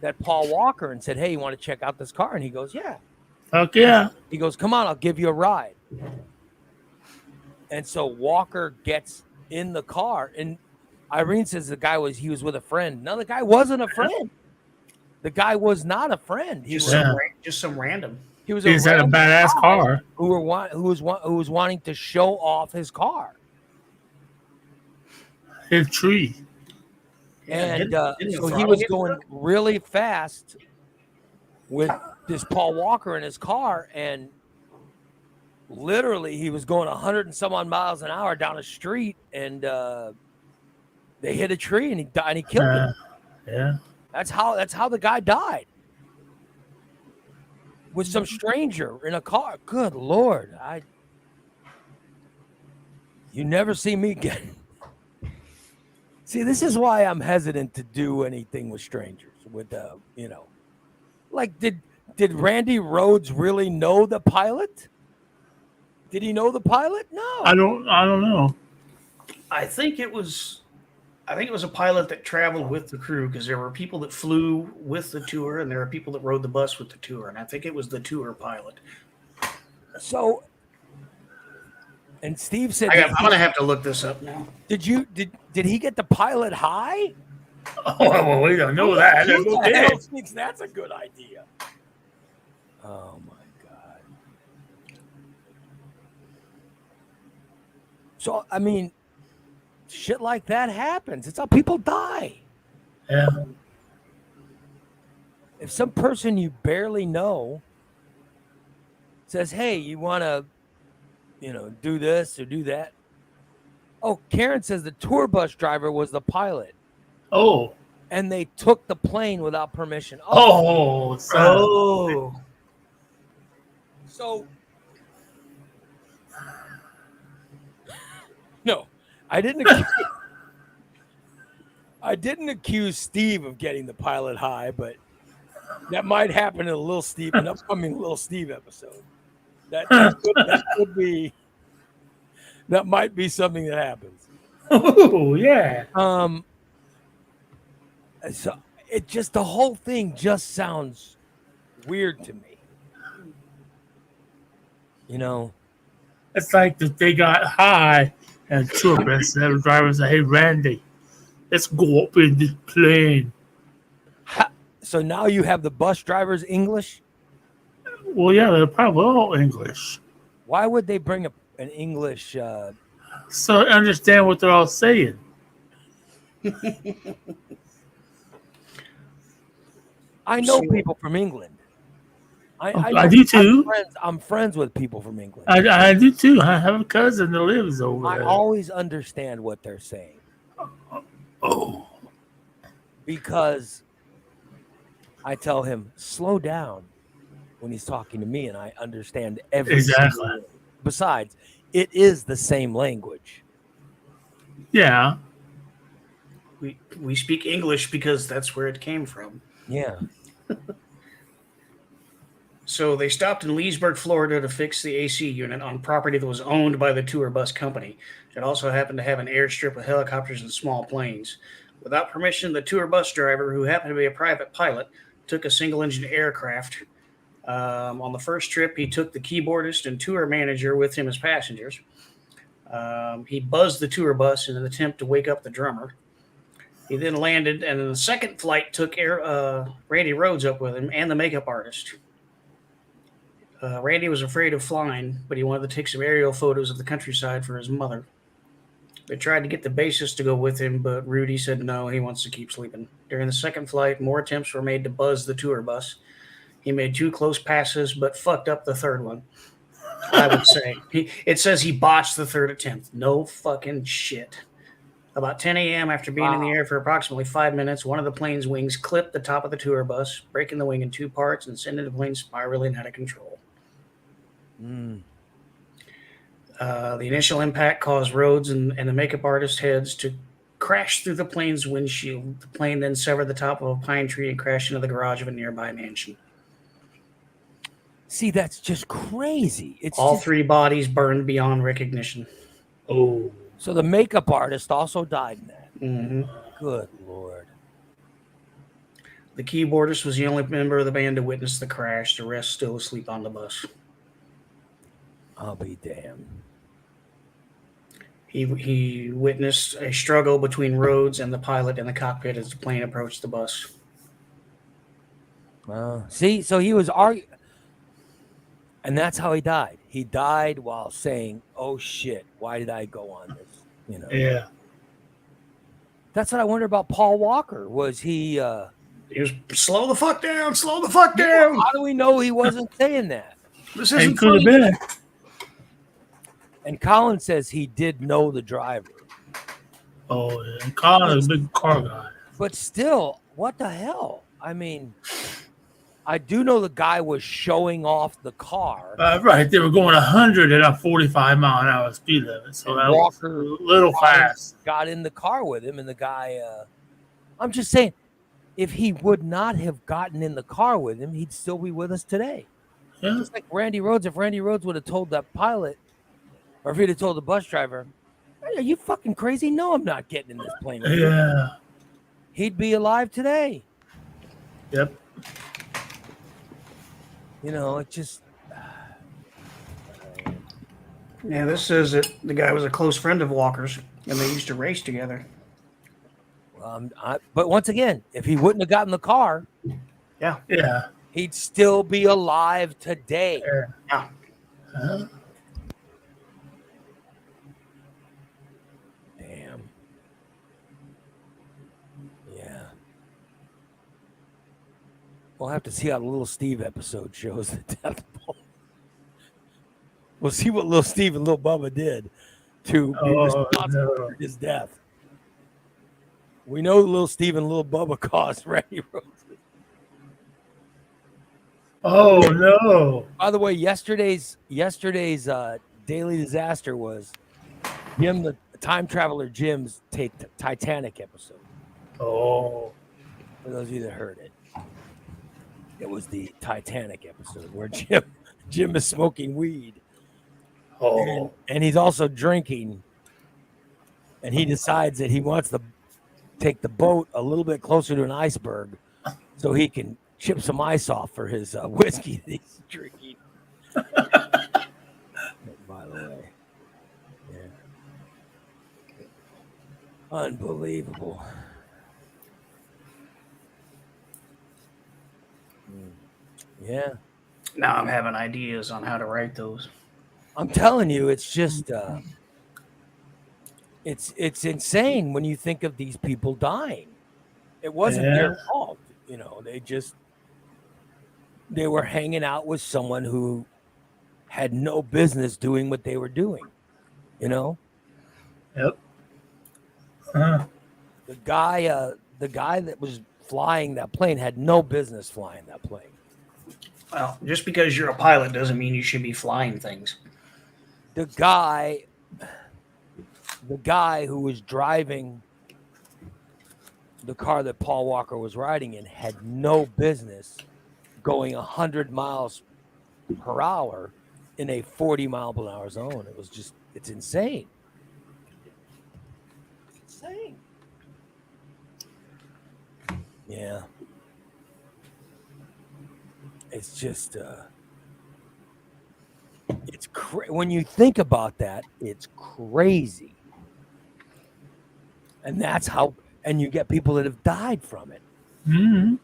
that Paul Walker and said, "Hey, you want to check out this car?" And he goes, "Yeah." Fuck yeah. He goes, "Come on, I'll give you a ride." And so Walker gets in the car, and Irene says he was with a friend. No, the guy wasn't a friend. The guy was not a friend. He was just some random. He was He's had a badass car. Who was wanting to show off his car. His tree. And so he was going really fast with this Paul Walker in his car, and literally he was going 100 and some odd miles an hour down a street, and they hit a tree and he died, and he killed him. Yeah. That's how the guy died. With some stranger in a car. Good Lord. You never see me get. See, this is why I'm hesitant to do anything with strangers. Like did Randy Rhoads really know the pilot? Did he know the pilot? No. I don't know. I think it was a pilot that traveled with the crew, because there were people that flew with the tour and there are people that rode the bus with the tour. And I think it was the tour pilot. So, and Steve said, I'm going to have to look this up now. Did he get the pilot high? Oh, well, we don't know that. Who the hell thinks that's a good idea? Oh my God. So, I mean, shit like that happens. It's how people die. Yeah. If some person you barely know says, "Hey, you want to, do this or do that?" Oh, Karen says the tour bus driver was the pilot. Oh. And they took the plane without permission. Oh. So. No. I didn't accuse Steve of getting the pilot high, but that might happen in an upcoming Little Steve episode. That could be. That might be something that happens. Oh yeah. So the whole thing just sounds weird to me. It's like that they got high and tour bus driver said, "Hey Randy, Let's go up in this plane. So now you have the bus drivers English. Well, yeah, they're probably all English. Why would they bring an English? So I understand what they're all saying. I know So- people from England. I know- do too. I'm friends with people from England. I do too. I have a cousin that lives over I there. always understand what they're saying Oh, because I tell him slow down when he's talking to me, and I understand every Exactly. single word. Besides, it is the same language. yeah. We speak English because that's where it came from. Yeah. So they stopped in Leesburg, Florida to fix the AC unit on property that was owned by the tour bus company. It also happened to have an airstrip with helicopters and small planes. Without permission, the tour bus driver, who happened to be a private pilot, took a single-engine aircraft. On the first trip, he took the keyboardist and tour manager with him as passengers. He buzzed the tour bus in an attempt to wake up the drummer. He then landed, and in the second flight took Randy Rhoads up with him and the makeup artist. Randy was afraid of flying, but he wanted to take some aerial photos of the countryside for his mother. They tried to get the bassist to go with him, but Rudy said no, he wants to keep sleeping. During the second flight, more attempts were made to buzz the tour bus. He made 2 close passes, but fucked up the third one, I would say. It says he botched the third attempt. No fucking shit. About 10 a.m., after being in the air for approximately 5 minutes, one of the plane's wings clipped the top of the tour bus, breaking the wing in 2 parts and sending the plane spiraling out of control. The initial impact caused Rhodes and the makeup artist heads to crash through the plane's windshield. The plane then severed the top of a pine tree and crashed into the garage of a nearby mansion. See, that's just crazy. It's All just, 3 bodies burned beyond recognition. Oh. so the makeup artist also died in that. Mm-hmm. Good Lord. The keyboardist was the only member of the band to witness the crash. The rest still asleep on the bus. I'll be damned. He witnessed a struggle between Rhodes and the pilot in the cockpit as the plane approached the bus. See, so he was arguing, and that's how he died. He died while saying, "Oh shit, why did I go on this?" You know. Yeah. That's what I wonder about Paul Walker. Was he? He was slow the fuck down, slow the fuck down. How do we know he wasn't saying that? This It isn't could have funny. been. And Colin says he did know the driver, Oh, yeah. And Colin is a big car guy. but still, what the hell? I mean, I do know the guy was showing off the car. Right. They were going 100 at a 45-mile-an-hour speed limit. So And that Walker was a little fast. got in the car with him, and the guy. I'm just saying, if he would not have gotten in the car with him, he'd still be with us today. Yeah. Just like Randy Rhoads. If Randy Rhoads would have told that pilot, or if he'd have told the bus driver, "Hey, are you fucking crazy? No, I'm not getting in this plane with you," Yeah. he'd be alive today. Yep. You know, it just. Yeah, this says that the guy was a close friend of Walker's, and they used to race together. But once again, if he wouldn't have gotten the car, Yeah. Yeah. he'd still be alive today. Yeah. Huh? Damn. Yeah. We'll have to see how the Little Steve episode shows the death blow. We'll see what Little Steve and Little Bubba did to be responsible for his death. We know Little Steve and Little Bubba caused Randy Rhoads. Oh, no. By the way, yesterday's daily disaster was Jim, the time traveler Jim's Titanic episode. Oh. For those of you that heard it, it was the Titanic episode where Jim is smoking weed, Oh. and he's also drinking, and he decides that he wants to take the boat a little bit closer to an iceberg so he can chip some ice off for his whiskey that he's drinking. By the way, yeah, unbelievable. Yeah. Now I'm having ideas on how to write those. I'm telling you, it's just it's insane when you think of these people dying. It wasn't their Yeah. fault, they were hanging out with someone who had no business doing what they were doing. Yep. Huh. The guy that was flying that plane had no business flying that plane. Well, just because you're a pilot doesn't mean you should be flying things. The guy who was driving the car that Paul Walker was riding in had no business going 100 miles per hour in a 40-mile-per-hour zone. It's insane. It's insane. Yeah. It's just when you think about that, it's crazy. And that's how, and you get people that have died from it. Mm-hmm.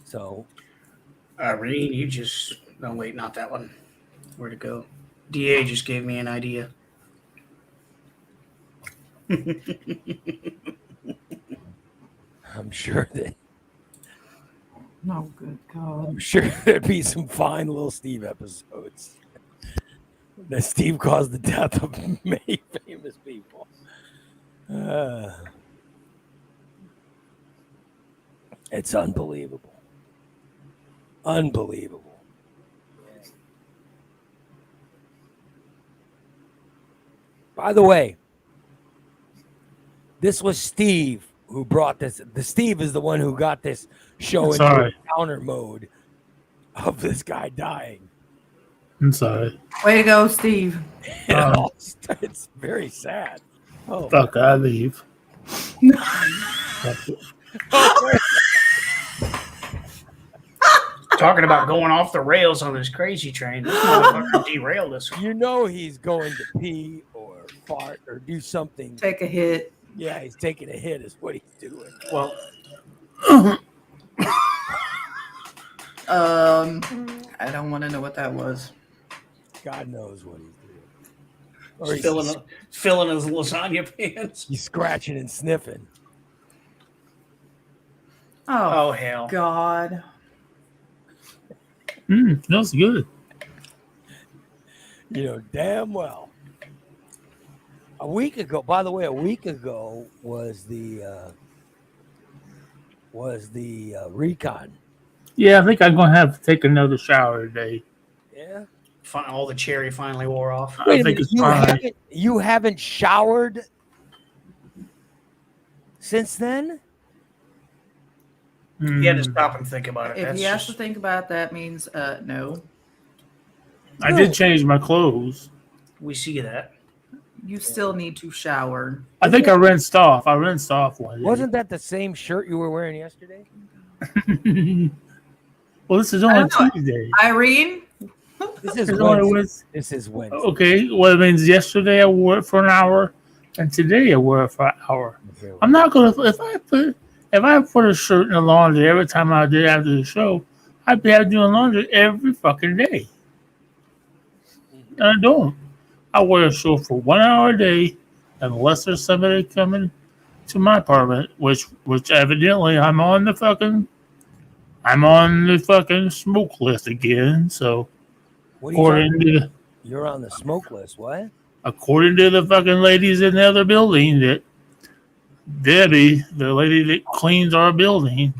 So, Irene, you just... No, wait, not that one. Where'd it go? DA just gave me an idea. I'm sure No, good God. there'd be some fine little Steve episodes. That Steve caused the death of many famous people. It's unbelievable. Unbelievable. By the way, this was Steve who brought this. The Steve is the one who got this show into Sorry. counter mode of this guy dying. I'm sorry. Way to go, Steve. It's very sad. Oh, Fuck, I leave. Talking about going off the rails on this crazy train. This motherfucker derailed us. He's going to pee or fart or do something. Take a hit. Yeah, he's taking a hit is what he's doing. Well, I don't want to know what that was. God knows what he's doing. Or he's filling his lasagna pans. He's scratching and sniffing. Oh, hell. God. Smells good. Damn well. A week ago was the RECON. Yeah, I think I'm gonna have to take another shower today. Yeah. All the cherry finally wore off. I think it's fine. You haven't showered since then? You had to stop and think about it. If he has to think about it, that means no. I did change my clothes. We see that. You still need to shower. I think I rinsed off. One day. Wasn't that the same shirt you were wearing yesterday? Well, this is only Tuesday. Irene? This is Wednesday. Okay, well, it means yesterday I wore it for an hour, and today I wore it for an hour. I'm not gonna if I put a shirt in the laundry every time I did after the show, I'd be out doing laundry every fucking day. And I don't. I wear a shirt for 1 hour a day, unless there's somebody coming to my apartment, which evidently I'm on the fucking smoke list again. So You're on the smoke list. What? According to the fucking ladies in the other building, that Debbie, the lady that cleans our building,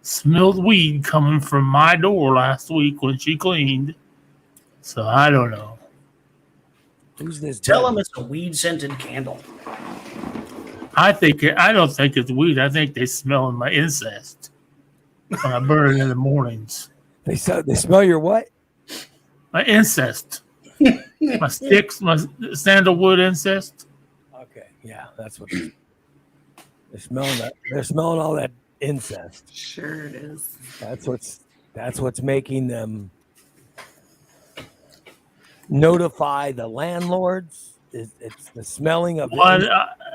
smelled weed coming from my door last week when she cleaned. So I don't know. Who's this? Tell him it's a weed-scented candle. I don't think it's weed. I think they smell my incest when I burn it in the mornings. They smell your what? My incest. My sticks, my sandalwood incest. Okay, yeah, that's what they're smelling. They're smelling all that incest. Sure it is. That's what's making them notify the landlords. It's the smelling of. Well,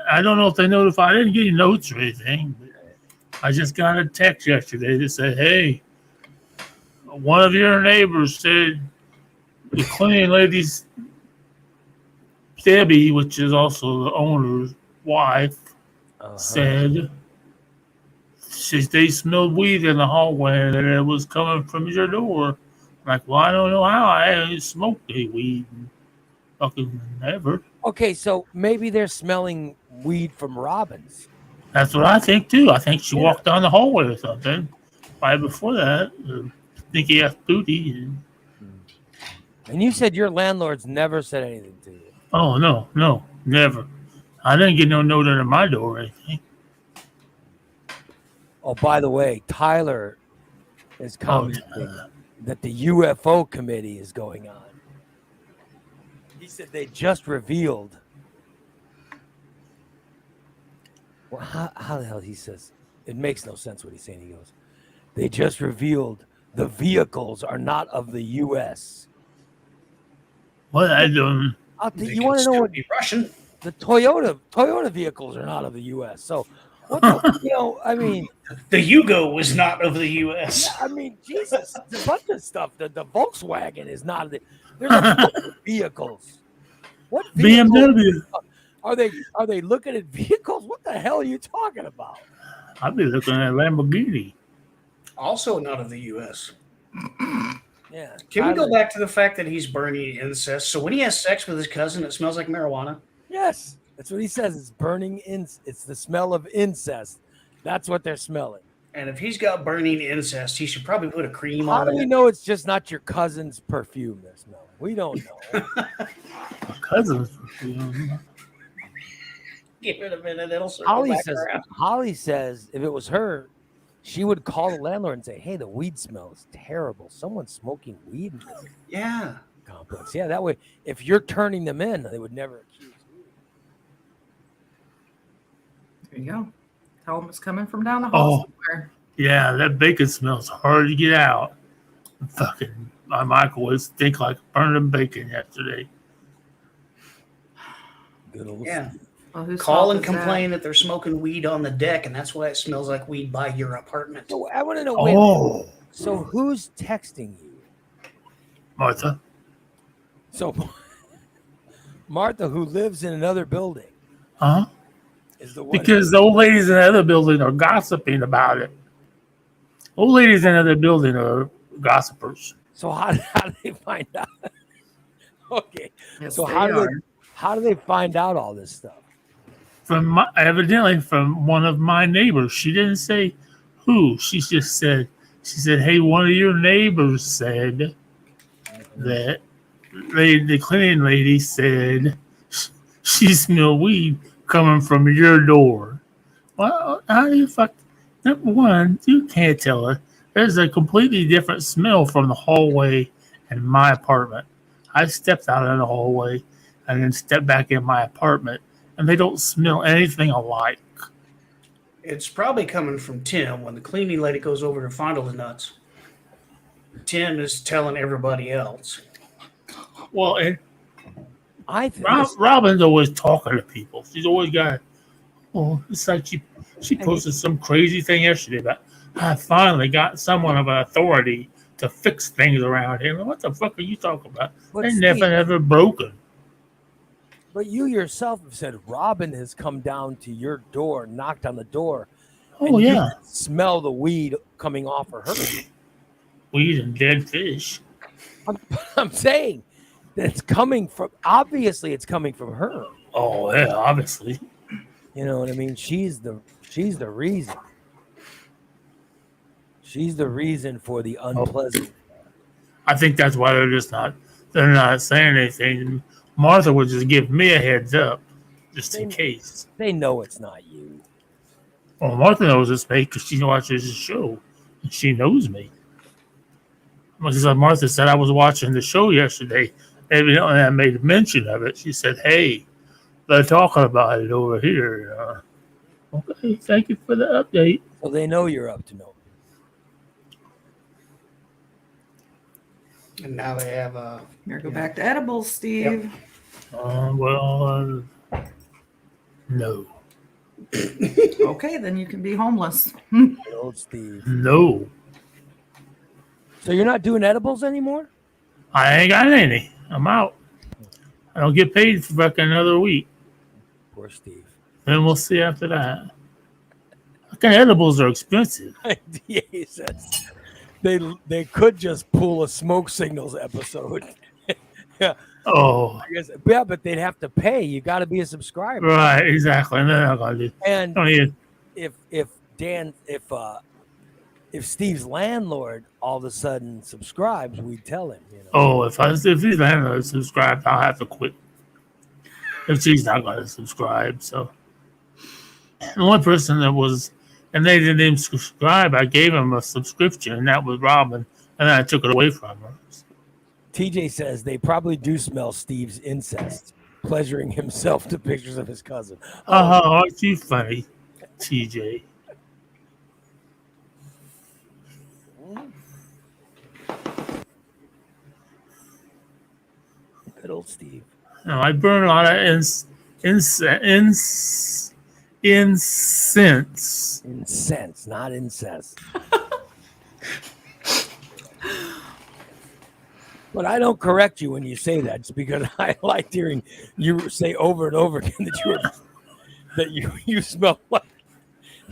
I don't know if they notified. I didn't get any notes or anything. But I just got a text yesterday that said, "Hey, one of your neighbors said the cleaning lady's Debbie, which is also the owner's wife, said they smelled weed in the hallway and it was coming from your door. Like, well, I don't know how. I haven't smoked any weed in fucking ever. Okay, so maybe they're smelling weed from Robbins. That's what I think too. I think she Yeah. walked down the hallway or something. Right before that, stinky ass booty. And you said your landlord's never said anything to you. Oh no, never. I didn't get no note under my door or anything. Oh, by the way, Tyler is commenting that the UFO committee is going on. He said they just revealed. Well, how the hell he says? It makes no sense what he's saying. He goes, they just revealed the vehicles are not of the U.S. Well, I don't. You want to know what? Be Russian. The Toyota vehicles are not of the U.S. So, what the, I mean, The Yugo was not of the U.S. I mean, Jesus, there's a bunch of stuff. The Volkswagen is not. There's a bunch of vehicles. What vehicles BMW. are they looking at vehicles? What the hell are you talking about? I'd be looking at Lamborghini. Also not of the U.S. Yeah. Can we go back to the fact that he's burning incest? So when he has sex with his cousin, it smells like marijuana. Yes, that's what he says. It's burning it's the smell of incest. That's what they're smelling. And if he's got burning incest, he should probably put a cream How on do we it. know it's just not your cousin's perfume they're smelling? We don't know. My cousin's perfume. Give it a minute, it'll circle Holly back says, around. Holly says if it was her, she would call the landlord and say, "Hey, the weed smell is terrible. Someone's smoking weed in this Yeah. complex." Yeah, that way, if you're turning them in, they would never accuse you. There you go. Tell them it's coming from down the hall somewhere. Yeah, that bacon smells hard to get out. Fucking, my microwave stink like burning bacon yesterday. Good old Yeah. Well, whose Call fault and is that? complain that they're smoking weed on the deck, and that's why it smells like weed by your apartment. So I want to know. Wait a minute. Oh, So who's texting you? Martha. So Martha, who lives in another building, Huh? is the one. Because the old ladies in the other building are gossiping about it. Old ladies in the other building are gossipers. So how do they find out? Okay. Yes, So they how are. do they find out all this stuff? Evidently from one of my neighbors. She didn't say who. She said, hey, one of your neighbors said that the cleaning lady said she smelled weed coming from your door. Well, how do you fuck? Number one, you can't tell her. There's a completely different smell from the hallway in my apartment. I stepped out in the hallway and then stepped back in my apartment, and they don't smell anything alike. It's probably coming from Tim when the cleaning lady goes over to fondle the nuts. Tim is telling everybody else. Well, and I think Robin's always talking to people. She's always got. Oh, it's like she posted some crazy thing yesterday about I finally got someone of authority to fix things around here. What the fuck are you talking about? But They're Steve- never broken. But you yourself have said Robin has come down to your door, knocked on the door. Oh and yeah, you can smell the weed coming off of her. weed and dead fish. I'm saying that it's coming from. Obviously, it's coming from her. Oh yeah, obviously. You know what I mean? She's the reason. She's the reason for the unpleasant. I think that's why they're not saying anything. Martha would just give me a heads up, just in case. They know it's not you. Well, Martha knows it's me because she watches the show, and she knows me. Because Martha said I was watching the show yesterday. Evidently, I made mention of it. She said, "Hey, they're talking about it over here." Okay, thank you for the update. So they know you're up to no. And now they have Here, go back to edibles, Steve. No. Okay, then you can be homeless. Old Steve. No. So you're not doing edibles anymore? I ain't got any. I'm out. I don't get paid for fucking another week. Poor Steve. Then we'll see after that. Fucking edibles are expensive. Yeah, he says they could just pull a smoke signals episode. Yeah, Oh, I guess. Yeah, but they'd have to pay. You got to be a subscriber. right, exactly. And then I gotta do. And Don't even. if Steve's landlord all of a sudden subscribes, we'd tell him. Oh, if these landlords subscribe, I'll have to quit. If she's not gonna subscribe, so the only person that was, and they didn't even subscribe, I gave him a subscription, and that was Robin, and then I took it away from her. TJ says they probably do smell Steve's incest, pleasuring himself to pictures of his cousin. Oh, aren't you funny, TJ? Good old Steve. No, I burn a lot of incense. Incense, not incest. But I don't correct you when you say that, just because I liked hearing you say over and over again that you smell like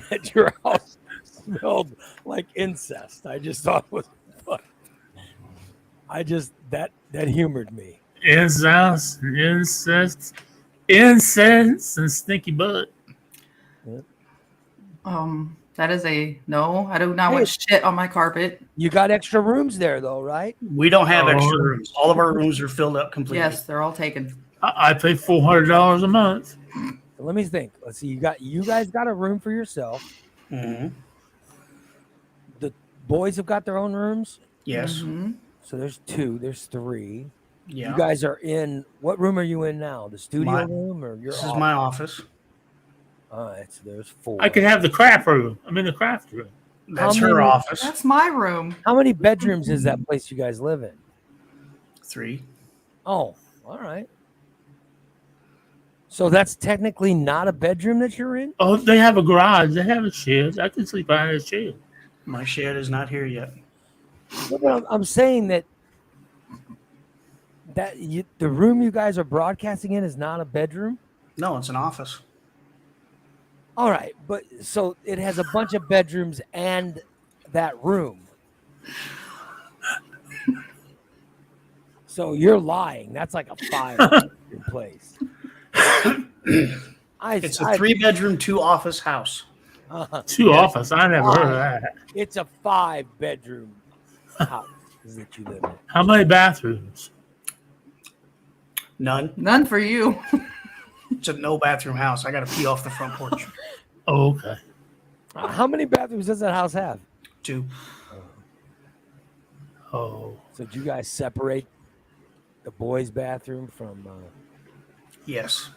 that your house smelled like incest. I just thought it was fun. That humored me. Incense, and stinky butt. That is a no. I do not want shit on my carpet. You got extra rooms there, though, right? We don't have extra rooms. All of our rooms are filled up completely. Yes, they're all taken. I pay $400 a month. Let me think. Let's see. You guys got a room for yourself. Mm-hmm. The boys have got their own rooms. Yes. Mm-hmm. So there's 2. There's 3. Yeah. You guys are in. What room are you in now? The studio room or your? This is my office. All right. So there's 4. I could have the craft room. I'm in the craft room. That's How her many- office. That's my room. How many bedrooms is that place you guys live in? 3. Oh, all right. So that's technically not a bedroom that you're in? Oh, they have a garage. They have a shed. I can sleep behind a shed. My shed is not here yet. No, but I'm saying that the room you guys are broadcasting in is not a bedroom? No, it's an office. All right, but so it has a bunch of bedrooms and that room. So you're lying. That's like a 5-bedroom place. It's a 3-bedroom, 2-office house. 2 office. I never heard of that. It's a 5-bedroom house that you live in. How many bathrooms? None. None for you. It's a no-bathroom house. I got to pee off the front porch. Oh, okay. How many bathrooms does that house have? 2. Oh, So do you guys separate the boys' bathroom from? Yes.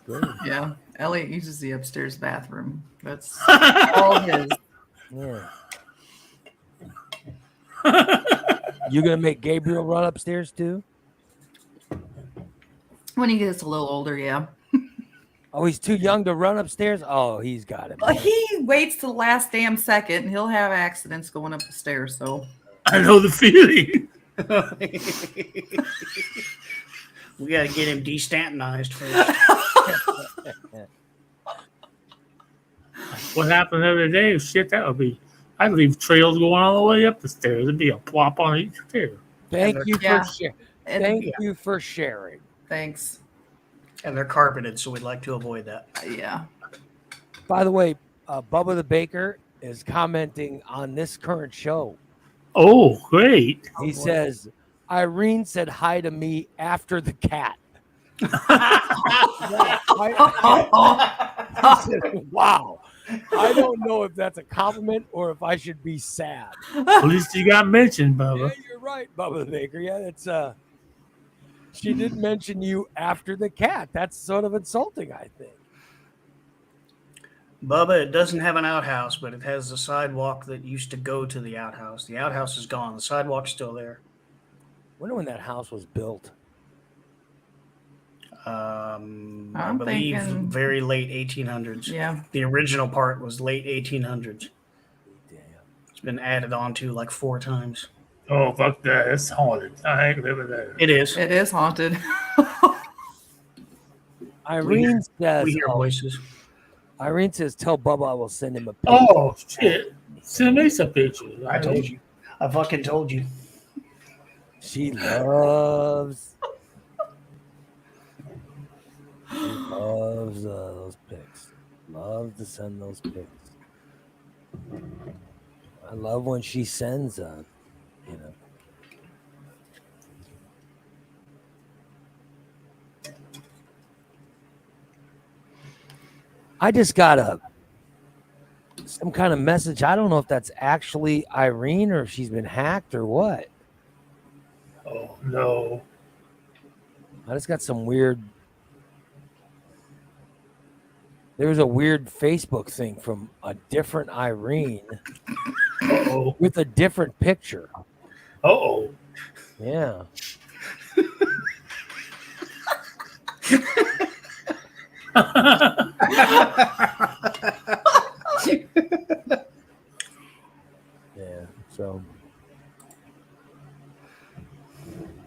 Great. Yeah. Elliot uses the upstairs bathroom. That's all his. Yeah. You gonna make Gabriel run upstairs too? When he gets a little older, yeah. Oh, he's too young to run upstairs. Oh, he's got it. Well, he waits till the last damn second, and he'll have accidents going up the stairs. So I know the feeling. We got to get him destantonized first. What happened the other day? Shit, that would be. I'd leave trails going all the way up the stairs. It'd be a plop on each stair. Thank you Yeah. for sharing. and Thank you for sharing. thanks. And they're carpeted, so we'd like to avoid that. Yeah. By the way, Bubba the Baker is commenting on this current show. Oh, great. He says, Irene said hi to me after the cat. He said, wow. I don't know if that's a compliment or if I should be sad. At least you got mentioned, Yeah, Bubba. you're right, Bubba the Baker. Yeah, it's she did mention you after the cat. That's sort of insulting, I think. Bubba, it doesn't have an outhouse, but it has the sidewalk that used to go to the outhouse. The outhouse is gone. The sidewalk's still there. Wonder when that house was built. I I'm believe thinking- very late 1800s. Yeah. The original part was late 1800s. Damn. It's been added on to like 4 times. Oh, fuck that. It's haunted. I ain't living there. It is. It is haunted. Irene says, We hear voices. Irene says, tell Bubba I will send him a picture. Oh, shit. Send me some pictures. I told you. I fucking told you. She loves those pics. Loves to send those pics. I love when she sends you know. I just got some kind of message. I don't know if that's actually Irene or if she's been hacked or what. Oh, no. I just got some weird. There was a weird Facebook thing from a different Irene Uh-oh. with a different picture. Uh-oh. Yeah. Yeah. So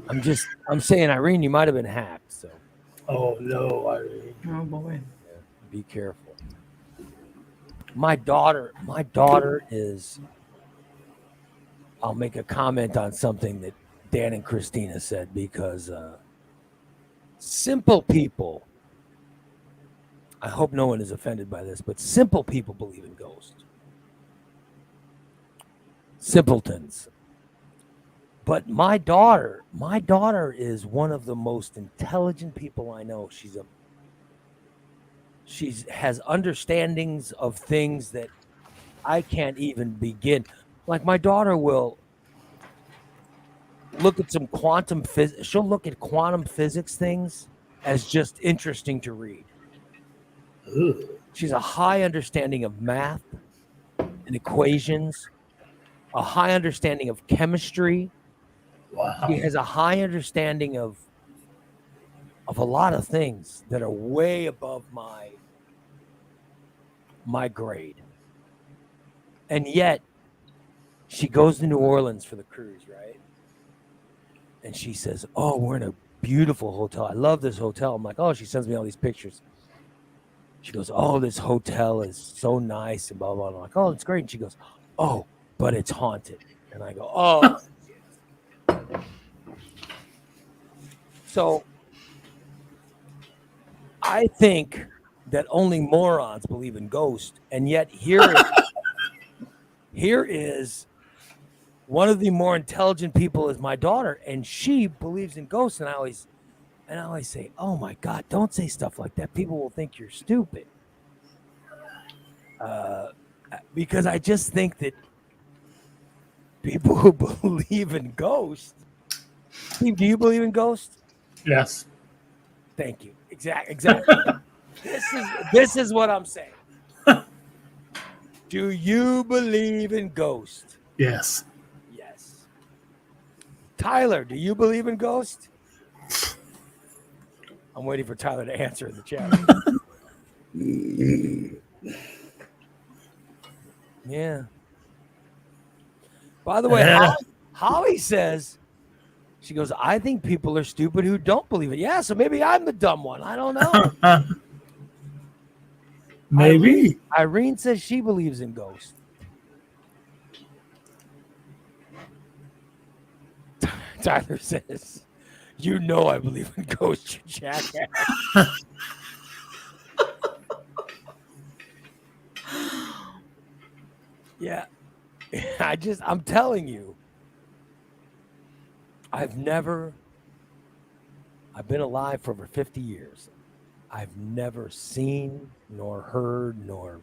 I'm saying, Irene, you might have been hacked. So Oh, no, Irene. Oh boy. be careful. My daughter is. I'll make a comment on something that Dan and Christina said because simple people. I hope no one is offended by this, but simple people believe in ghosts. Simpletons. But my daughter is one of the most intelligent people I know. She has understandings of things that I can't even begin. Like my daughter will look at some quantum physics. She'll look at quantum physics things as just interesting to read. Ugh. She's a high understanding of math and equations, a high understanding of chemistry. Wow. She has a high understanding of a lot of things that are way above my grade. And yet she goes to New Orleans for the cruise, right? And she says, "Oh, we're in a beautiful hotel. I love this hotel." I'm like, "Oh," she sends me all these pictures. She goes, "Oh, this hotel is so nice," and blah, blah, blah. I'm like, "Oh, it's great." And she goes, "Oh, but it's haunted." And I go, "Oh." So I think that only morons believe in ghosts. And yet here is one of the more intelligent people is my daughter, and she believes in ghosts. And I always say, "Oh my God, don't say stuff like that. People will think you're stupid." Because I just think that people who believe in ghosts. Steve, do you believe in ghosts? Yes. Thank you. Exactly. This is what I'm saying. Do you believe in ghosts? Yes. Yes. Tyler, do you believe in ghosts? I'm waiting for Tyler to answer in the chat. Yeah. By the way, Holly says, she goes, "I think people are stupid who don't believe it." Yeah, so maybe I'm the dumb one. I don't know. Maybe. Irene says she believes in ghosts. Tyler says, "You know I believe in ghosts, you jackass." Yeah. I'm telling you, I've been alive for over 50 years. I've never seen nor heard nor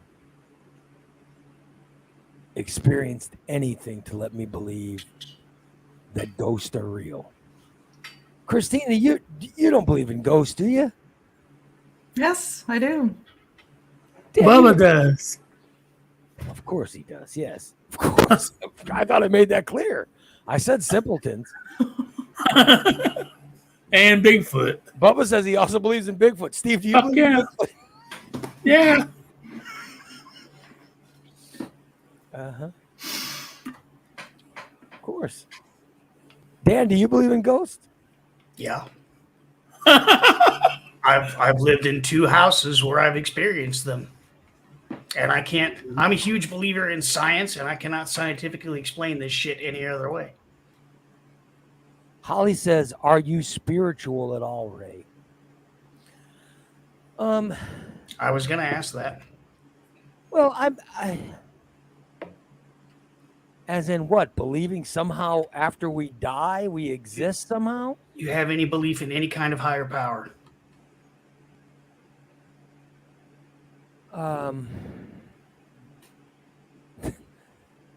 experienced anything to let me believe that ghosts are real. Christina, you don't believe in ghosts, do you? Yes, I do. Bubba does. Of course he does. Yes, of course. I thought I made that clear. I said simpletons. And Bigfoot. Bubba says he also believes in Bigfoot. Steve, do you Fuck believe in yeah. Bigfoot? Yeah. Uh-huh. Of course. Dan, do you believe in ghosts? Yeah. I've lived in 2 houses where I've experienced them. And I'm a huge believer in science, and I cannot scientifically explain this shit any other way. Holly says, "Are you spiritual at all, Ray?" I was going to ask that. Well, as in what? Believing somehow after we die we exist somehow? You have any belief in any kind of higher power?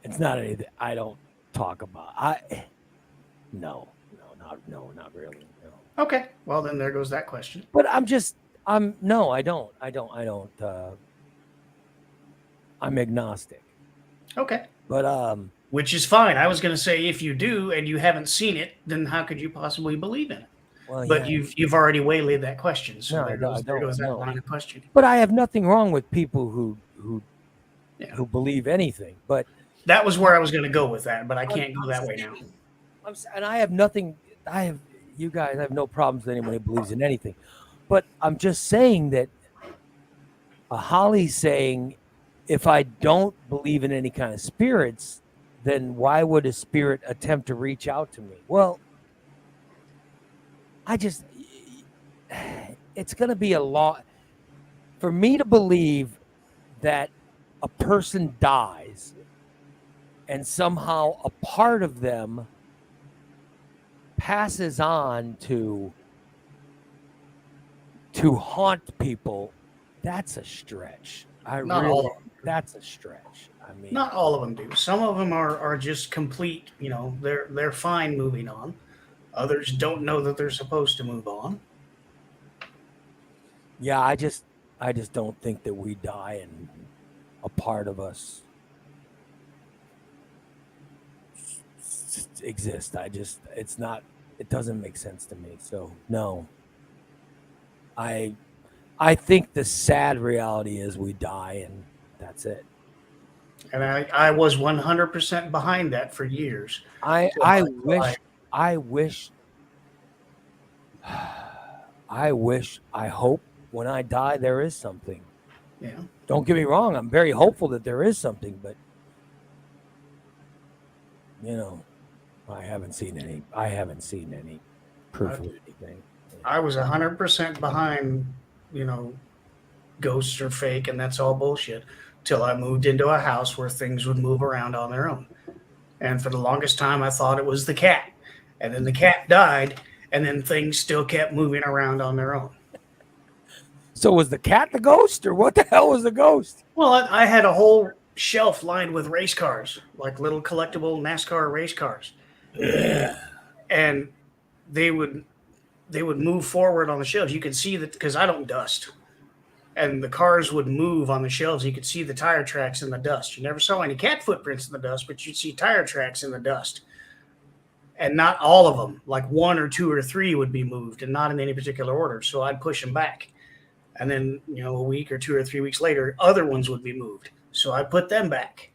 It's not anything I don't talk about. No, not really. No. Okay. Well, then there goes that question. But no, I don't. I'm agnostic. Okay. But Which is fine. I was going to say, if you do and you haven't seen it, then how could you possibly believe in it? well, But yeah. you've already waylaid that question, so No, there I goes that don't. line of questioning. But I have nothing wrong with people who Yeah. who believe anything. But That was where I was going to go with that, but I can't go that way now. and I have nothing. You guys. I have no problems with anyone who believes in anything. But I'm just saying that Holly's saying, if I don't believe in any kind of spirits, then why would a spirit attempt to reach out to me? Well, it's going to be a lot for me to believe that a person dies and somehow a part of them passes on to haunt people. That's a stretch. Not all of them. That's a stretch. I mean, Not all of them do. Some of them are just complete. They're fine moving on. Others don't know that they're supposed to move on. yeah, I just don't think that we die and a part of us exist. It doesn't make sense to me. So no. I think the sad reality is we die and that's it. And I was 100% behind that for years. I hope when I die there is something. Yeah. Don't get me wrong, I'm very hopeful that there is something, but I haven't seen any proof of anything. I was 100% behind, ghosts are fake and that's all bullshit, till I moved into a house where things would move around on their own. And for the longest time, I thought it was the cat. And then the cat died, and then things still kept moving around on their own. So was the cat the ghost, or what the hell was the ghost? Well, I had a whole shelf lined with race cars, like little collectible NASCAR race cars. And they would move forward on the shelves. You could see that because I don't dust. And the cars would move on the shelves. You could see the tire tracks in the dust. You never saw any cat footprints in the dust, but you'd see tire tracks in the dust. And not all of them, like 1 or 2 or 3 would be moved and not in any particular order. So I'd push them back. And then, a week or 2 or 3 weeks later, other ones would be moved. So I put them back.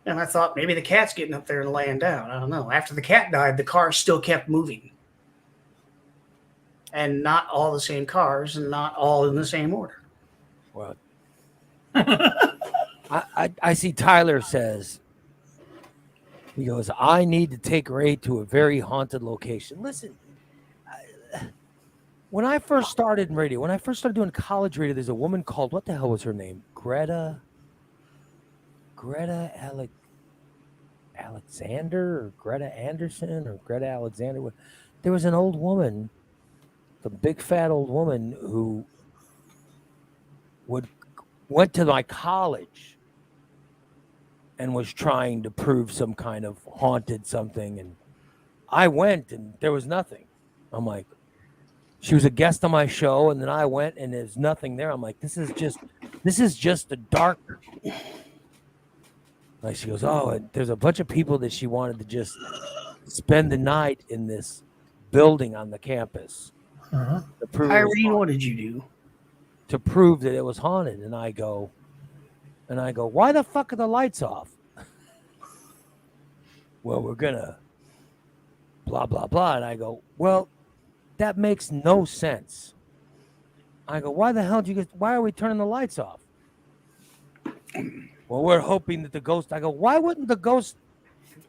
And I thought maybe the cat's getting up there and laying down. I don't know. After the cat died, the cars still kept moving. And not all the same cars and not all in the same order. Well, I see Tyler says, he goes, I need to take Ray to a very haunted location. Listen, when I first started in radio, when I first started doing college radio, there's a woman called, what the hell was her name? Greta Alexander or Greta Anderson or Greta Alexander. There was an old woman, the big fat old woman who went to my college and was trying to prove some kind of haunted something, and I went and there was nothing. I'm like, she was a guest on my show, and then I went and there's nothing there. I'm like, this is just a dark. Like, she goes, oh, and there's a bunch of people that she wanted to just spend the night in this building on the campus. Irene, what did you do? To prove that it was haunted. And I go, why the fuck are the lights off? Well, we're gonna blah, blah, blah. And I go, well, that makes no sense. I go, why the hell did you guys, why are we turning the lights off? Well, we're hoping that the ghost, I go, why wouldn't the ghost,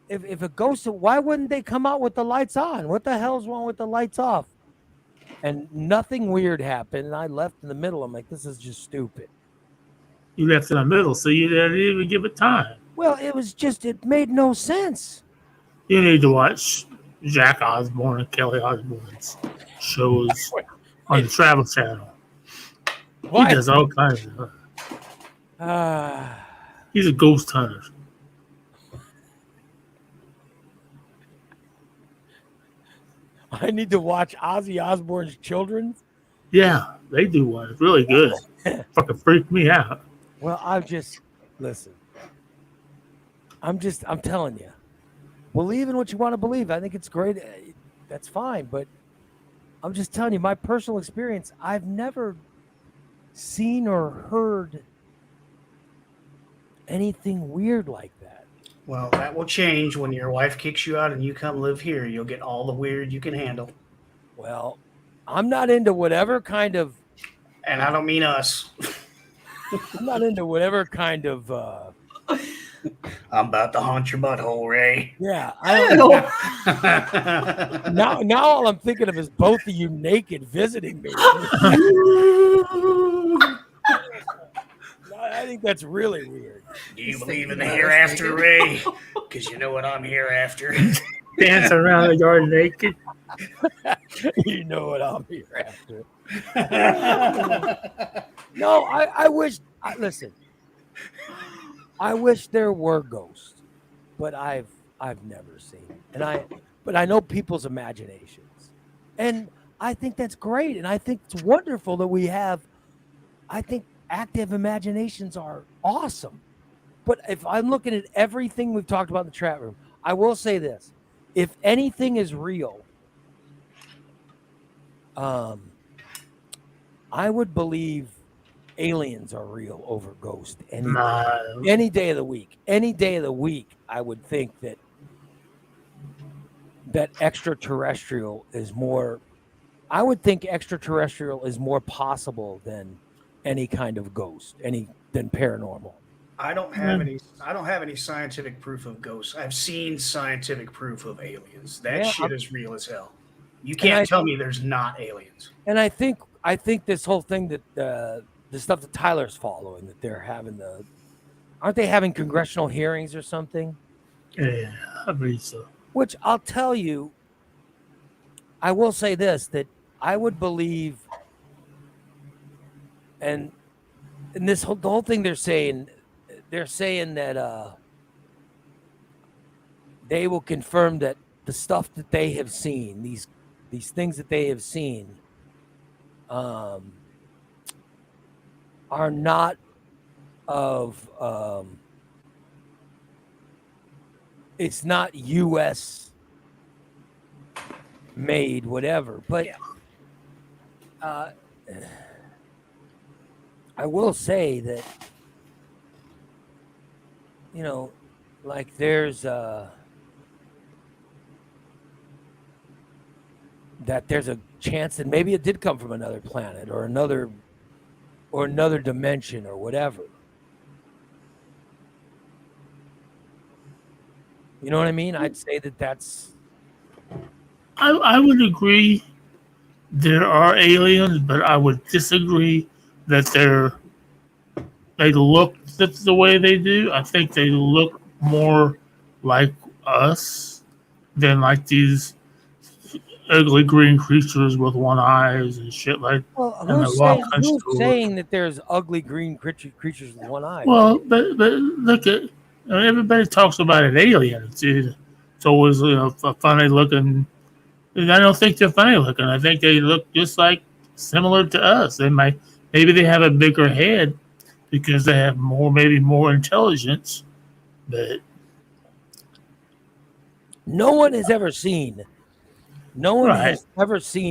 if a ghost, why wouldn't they come out with the lights on? What the hell's wrong with the lights off? And nothing weird happened. And I left in the middle. I'm like, this is just stupid. You left in the middle, so you didn't even give it time. Well, it was just, it made no sense. You need to watch Jack Osborne and Kelly Osborne's shows on the Travel Channel. Why? He does all kinds of stuff. He's a ghost hunter. I need to watch Ozzy Osbourne's Children. Yeah, they do one. It's really good. Fucking freaked me out. Well, listen. I'm telling you. Believe in what you want to believe. I think it's great. That's fine. But I'm just telling you, my personal experience, I've never seen or heard anything weird like that. Well, that will change when your wife kicks you out and you come live here. You'll get all the weird you can handle. Well, I'm not into whatever kind of. And I don't mean us. I'm not into whatever kind of. I'm about to haunt your butthole, Ray. Yeah, I don't. Now all I'm thinking of is both of you naked visiting me. I think that's really weird. Do you believe in the hereafter, Ray? Because you know what I'm here after. Dancing around the yard naked. You know what I'm here after. No, I wish. Listen, I wish there were ghosts, but I've never seen it, but I know people's imaginations, and I think that's great, and I think it's wonderful that we have. I think active imaginations are awesome, but if I'm looking at everything we've talked about in the chat room, I will say this: if anything is real, I would believe aliens are real over ghosts any day of the week. Any day of the week, I would think that extraterrestrial is more. I would think extraterrestrial is more possible than any kind of ghost, than paranormal. I don't have any scientific proof of ghosts. I've seen scientific proof of aliens. That shit is real as hell. You can't tell me there's not aliens. And I think this whole thing that the stuff that Tyler's following, that they're having aren't they having congressional hearings or something? Yeah, I believe so. Which I'll tell you, I will say this, that I would believe, and the whole thing they're saying that they will confirm that the stuff that they have seen, these things that they have seen, are not of it's not U.S. made, whatever. But I will say that, like there's that there's a chance that maybe it did come from another planet or another dimension or whatever. You know what I mean? I'd say that's. I would agree there are aliens, but I would disagree that they look the way they do. I think they look more like us than like these ugly green creatures with one eyes and shit like. Well, who's saying that there's ugly green creatures with one eye? Well, but look at everybody talks about an alien. It's always funny looking. I don't think they're funny looking. I think they look just like similar to us. Maybe they have a bigger head because they have maybe more intelligence, but no one has ever seen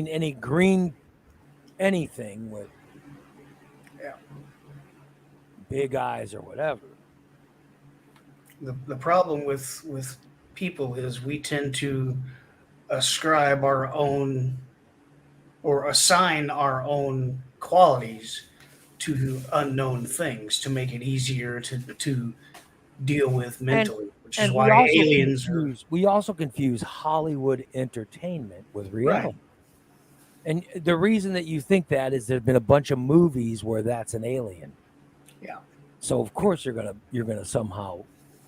any green anything with big eyes or whatever. The problem with people is we tend to ascribe our own or assign our own qualities to unknown things to make it easier to deal with And mentally, which is and why aliens are we also confuse Hollywood entertainment with right. reality. And the reason that you think that is there's been a bunch of movies where that's an alien. Yeah, So of course you're gonna somehow.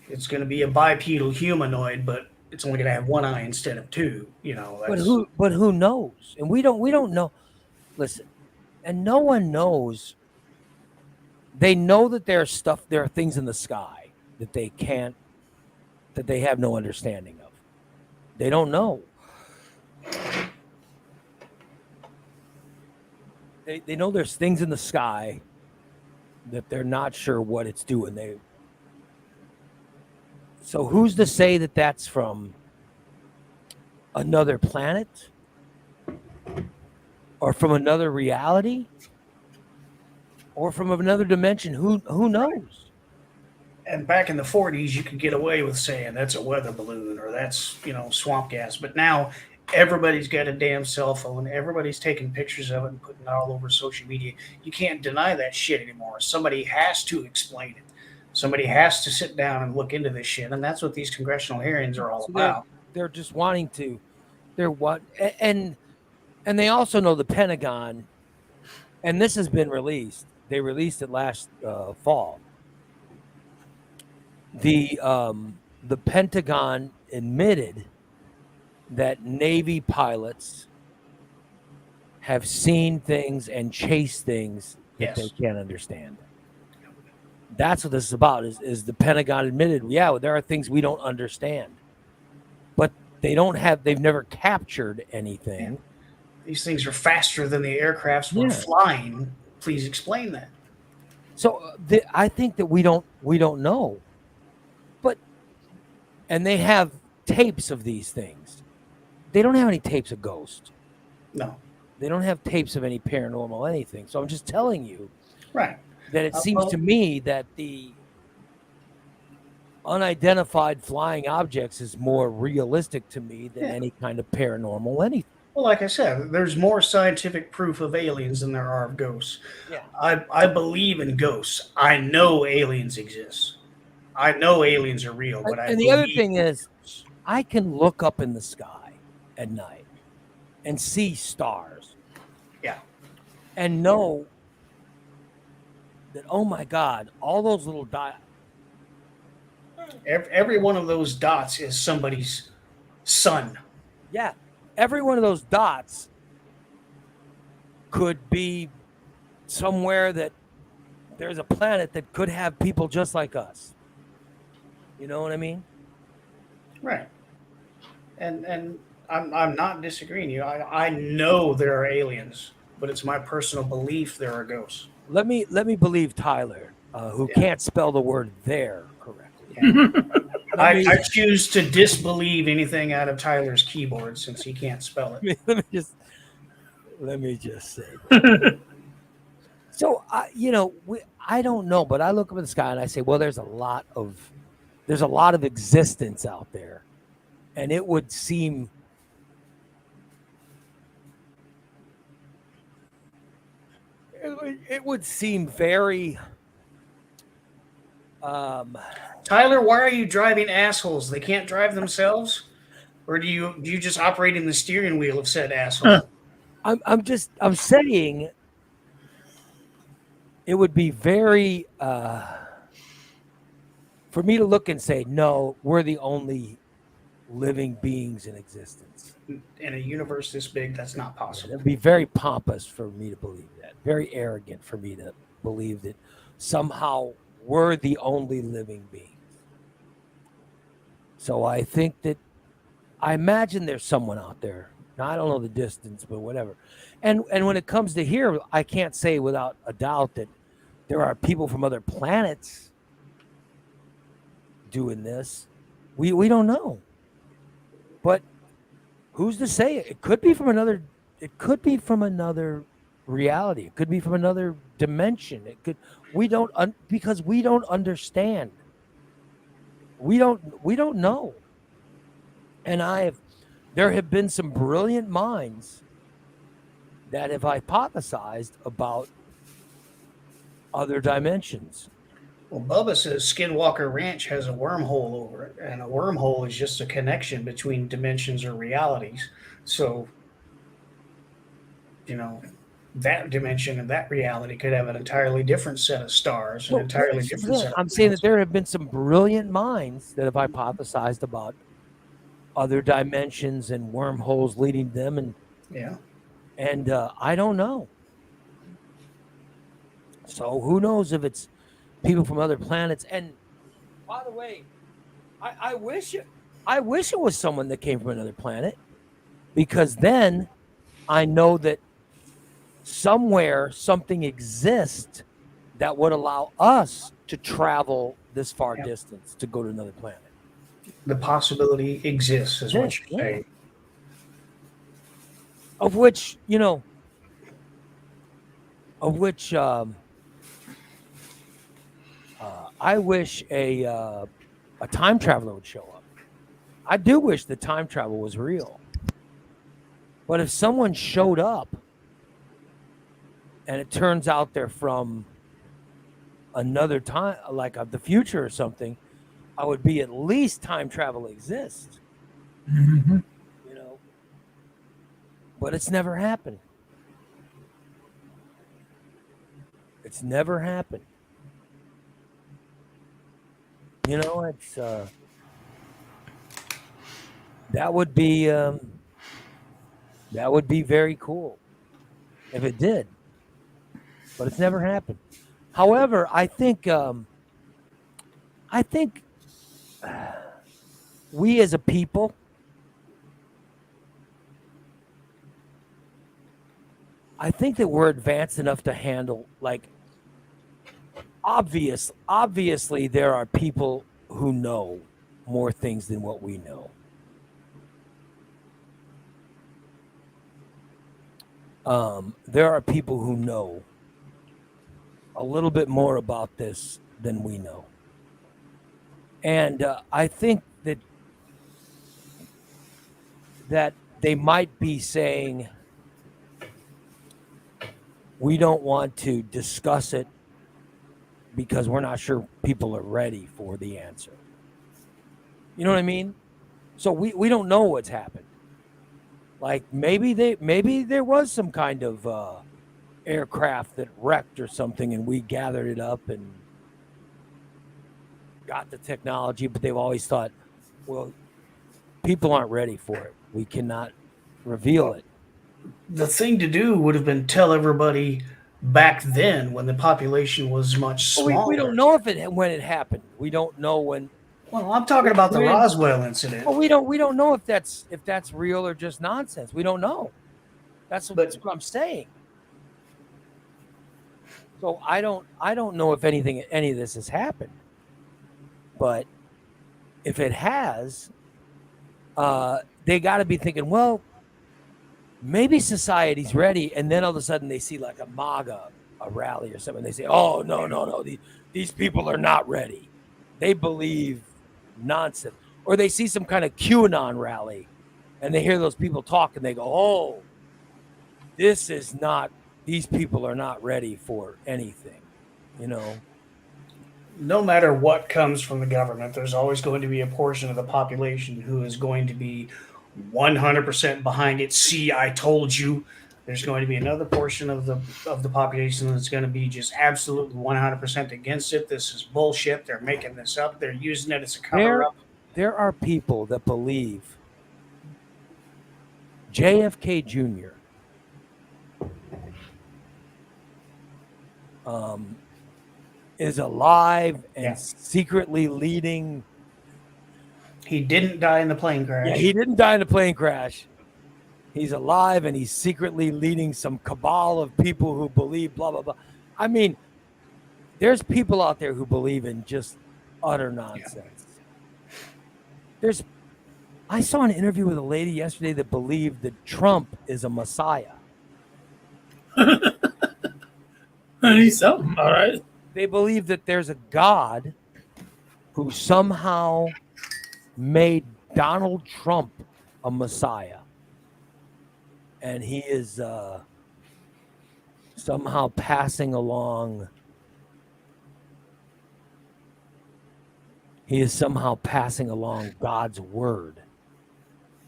it's going to be a bipedal humanoid, but it's only going to have one eye instead of two. That's But who knows? And we don't know. Listen, and no one knows. They know that there are things in the sky that they can't, that they have no understanding of. They don't know. They know there's things in the sky that they're not sure what it's doing. So who's to say that that's from another planet or from another reality or from another dimension? Who knows? and back in the 40s, you could get away with saying that's a weather balloon or that's swamp gas, but now everybody's got a damn cell phone. Everybody's taking pictures of it and putting it all over social media. You can't deny that shit anymore. Somebody has to explain it. Somebody has to sit down and look into this shit, and that's what these congressional hearings are all So about. they're just wanting to. They're what and they also know the Pentagon, and this has been released. They released it last fall. The Pentagon admitted that Navy pilots have seen things and chased things that they Yes. can't understand. That's what this is about. Is the Pentagon admitted? Yeah, there are things we don't understand, but they've never captured anything. These things are faster than the aircrafts were Yeah. flying. Please explain that. So I think that we don't know, but and they have tapes of these things. They don't have any tapes of ghosts. No. They don't have tapes of any paranormal anything. So I'm just telling you Right. that it seems well- to me that the unidentified flying objects is more realistic to me than Yeah. any kind of paranormal anything. Well, like I said, there's more scientific proof of aliens than there are of ghosts. Yeah. I believe in ghosts. I know aliens exist. I know aliens are real, but I And the other believe thing in is, ghosts. I can look up in the sky at night and see stars. Yeah. And know that, oh my God, all those little dots. Every one of those dots is somebody's sun. Yeah. Every one of those dots could be somewhere that there's a planet that could have people just like us. You know what I mean? Right. And I'm not disagreeing you. I know there are aliens, but it's my personal belief there are ghosts. Let me believe Tyler, who Yeah. can't spell the word "there" correctly. Yeah. Let me- I choose to disbelieve anything out of Tyler's keyboard since he can't spell it. let me just say. So I don't know, but I look up in the sky and I say, well, there's a lot of existence out there, and it would seem very Tyler, why are you driving assholes? They can't drive themselves? Or do you just operate in the steering wheel of said asshole? I'm saying it would be very for me to look and say, no, we're the only living beings in existence. In a universe this big, that's not possible. It'd be very pompous for me to believe that. Very arrogant for me to believe that somehow we're the only living beings. So I think that I imagine there's someone out there. Now, I don't know the distance, but whatever. And when it comes to here, I can't say without a doubt that there are people from other planets doing this. We don't know. But who's to say it? It could be from another reality. It could be from another dimension. Because we don't understand. We don't know. And there have been some brilliant minds that have hypothesized about other dimensions. Well, Bubba says Skinwalker Ranch has a wormhole over it, and a wormhole is just a connection between dimensions or realities. So, that dimension and that reality could have an entirely different set of stars, an entirely different set of I'm saying that there have been some brilliant minds that have hypothesized about other dimensions and wormholes leading them, and Yeah. I don't know. So who knows if it's people from other planets? And by the way, I wish it was someone that came from another planet, because then I know that somewhere something exists that would allow us to travel this far distance to go to another planet. The possibility exists, is what you're saying. Of which, I wish a time traveler would show up. I do wish the time travel was real. But if someone showed up and it turns out they're from another time, like of the future or something, I would be at least time travel exists. Mm-hmm. But it's never happened. It's never happened. It's that would be very cool if it did. But it's never happened. However, I think we as a people, I think that we're advanced enough to handle, like, obviously there are people who know more things than what we know. There are people who know a little bit more about this than we know. And I think that they might be saying, we don't want to discuss it because we're not sure people are ready for the answer. You know what I mean? So we don't know what's happened. Like maybe there was some kind of aircraft that wrecked or something, and we gathered it up and got the technology, but they've always thought, well, people aren't ready for it. We cannot reveal it. The thing to do would have been tell everybody back then when the population was much smaller. We don't know when it happened. We don't know when. Well, I'm talking about the Roswell incident. Well, we don't know if that's real or just nonsense. We don't know. That's what I'm saying. So I don't know if any of this has happened. But if it has, they got to be thinking, well, maybe society's ready, and then all of a sudden they see like a MAGA, a rally or something. They say, oh, no, these people are not ready. They believe nonsense. Or they see some kind of QAnon rally, and they hear those people talk, and they go, oh, these people are not ready for anything, No matter what comes from the government, there's always going to be a portion of the population who is going to be 100% behind it. See, I told you. There's going to be another portion of the population that's going to be just absolutely 100% against it. This is bullshit. They're making this up. They're using it as a cover-up. There are people that believe JFK Jr. Is alive and secretly leading. He didn't die in the plane crash. Yeah, he didn't die in the plane crash. He's alive and he's secretly leading some cabal of people who believe blah, blah, blah. I mean, there's people out there who believe in just utter nonsense. I saw an interview with a lady yesterday that believed that Trump is a messiah. He's something, all right. They believe that there's a God who somehow made Donald Trump a Messiah, and he is somehow passing along. He is somehow passing along God's word.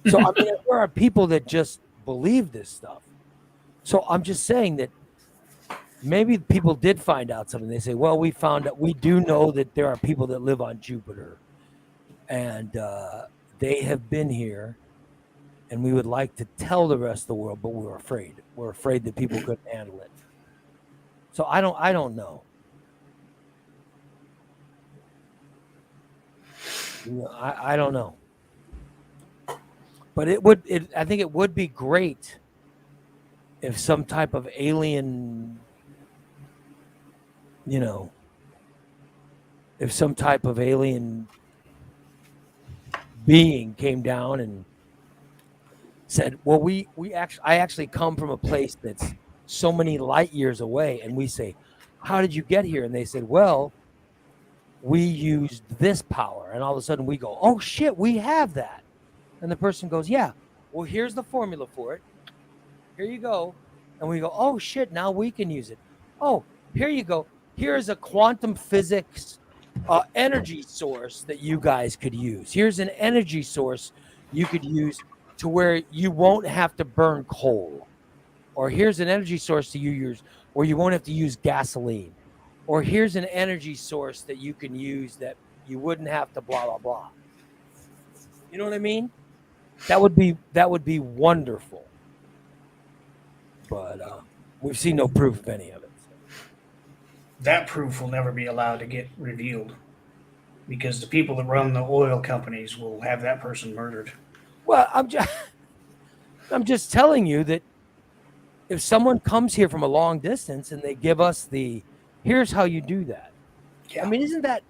So I mean, there are people that just believe this stuff. So I'm just saying that maybe people did find out something. They say, well, we found out, we do know that there are people that live on Jupiter, and they have been here, and we would like to tell the rest of the world, but we're afraid. We're afraid that people couldn't handle it. So I don't know. I don't know. But I think it would be great if some type of alien, if some type of alien being came down and said, well, I actually come from a place that's so many light years away, and we say, how did you get here? And they said, well, we used this power. And all of a sudden we go, oh shit, we have that. And the person goes, yeah, well, here's the formula for it. Here you go. And we go, oh shit, now we can use it. Oh, here you go. Here's a quantum physics energy source that you guys could use. Here's an energy source you could use to where you won't have to burn coal. Or here's an energy source that you use where you won't have to use gasoline. Or here's an energy source that you can use that you wouldn't have to blah, blah, blah. You know what I mean? That would be wonderful. But we've seen no proof of any of it. That proof will never be allowed to get revealed because the people that run the oil companies will have that person murdered. Well, I'm just telling you that if someone comes here from a long distance and they give us here's how you do that. Yeah. I mean, isn't that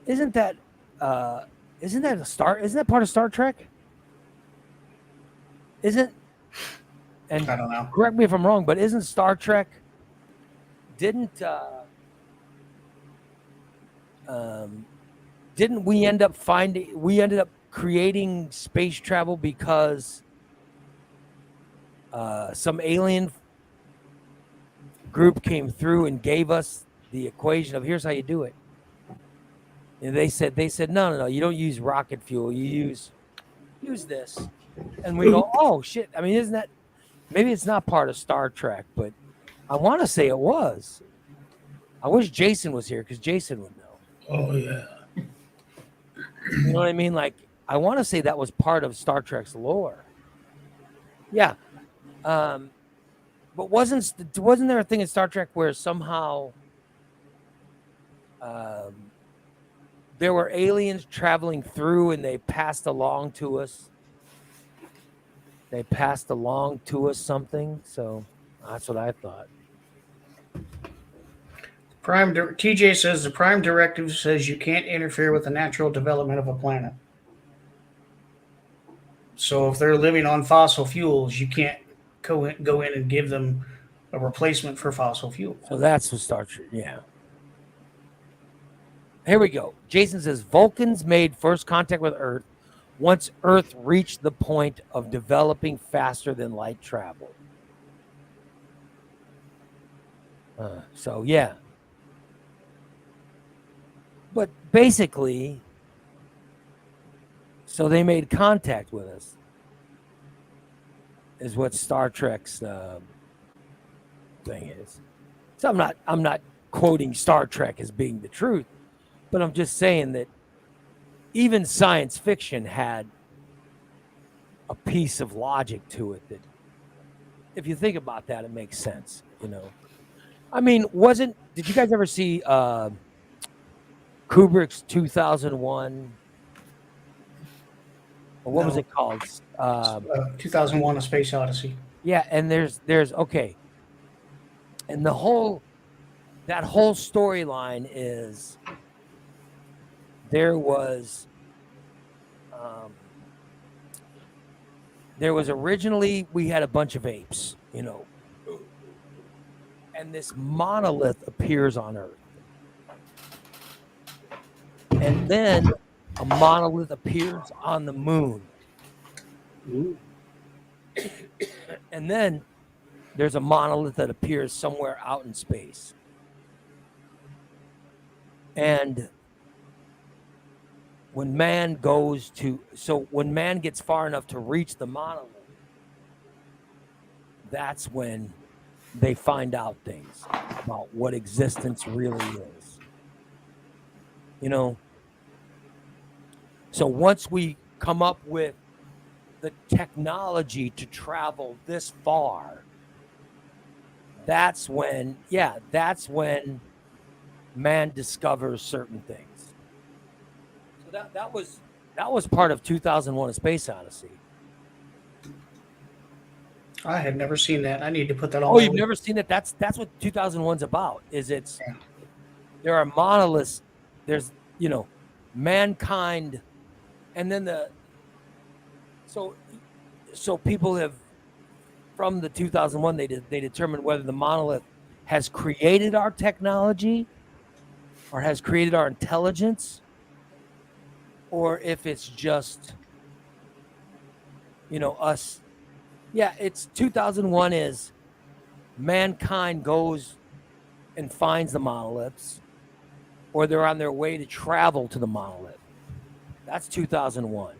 isn't that part of Star Trek? And I don't know. Correct me if I'm wrong, but isn't Star Trek didn't we end up creating space travel because some alien group came through and gave us the equation of here's how you do it. And they said no, you don't use rocket fuel, you use this. And we go, oh shit. I mean, isn't that, maybe it's not part of Star Trek, but I want to say it was. I wish Jason was here because Jason would know. Oh yeah. You know what I mean? Like, I want to say that was part of Star Trek's lore. Yeah. But wasn't there a thing in Star Trek where somehow there were aliens traveling through and they passed along to us? They passed along to us something. So that's what I thought. TJ says the Prime Directive says you can't interfere with the natural development of a planet. So if they're living on fossil fuels, you can't go in and give them a replacement for fossil fuel. So that's what Star Trek, yeah. Here we go. Jason says Vulcans made first contact with Earth once Earth reached the point of developing faster than light travel. So, yeah. But basically, so they made contact with us, is what Star Trek's thing is. So I'm not quoting Star Trek as being the truth, but I'm just saying that even science fiction had a piece of logic to it that, if you think about that, it makes sense, you know. I mean, did you guys ever see Kubrick's 2001? Or what was it called? 2001: A Space Odyssey. Yeah, and there's okay. And that whole storyline is there was originally, we had a bunch of apes, you know, and this monolith appears on Earth. And then a monolith appears on the moon. Ooh. And then there's a monolith that appears somewhere out in space. And when man gets far enough to reach the monolith, that's when they find out things about what existence really is. You know? So once we come up with the technology to travel this far, that's when man discovers certain things. So that was part of 2001: A Space Odyssey. I have never seen that. I need to put that on. Oh, you've never seen it? That's what 2001's about. There are monoliths. There's mankind, and then so people have, from the 2001, they determined whether the monolith has created our technology or has created our intelligence, or if it's just us. Yeah, it's 2001 is mankind goes and finds the monoliths, or they're on their way to travel to the monolith. That's 2001.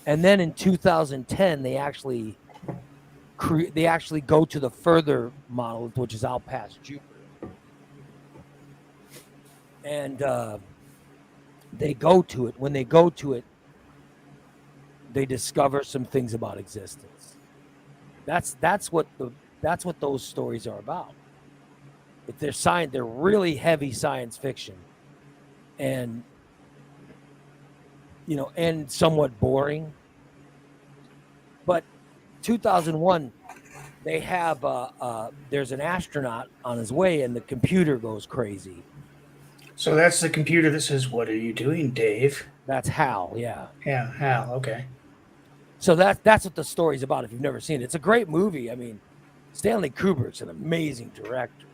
And then in 2010, they actually go to the further monolith, which is out past Jupiter. And they go to it. When they go to it, they discover some things about existence. That's what those stories are about. If they're really heavy science fiction, and and somewhat boring. But 2001, they have there's an astronaut on his way, and the computer goes crazy. So that's the computer that says, "What are you doing, Dave?" That's Hal, yeah. Yeah, Hal. Okay. So that's what the story's about. If you've never seen it, it's a great movie. I mean, Stanley Kubrick's an amazing director.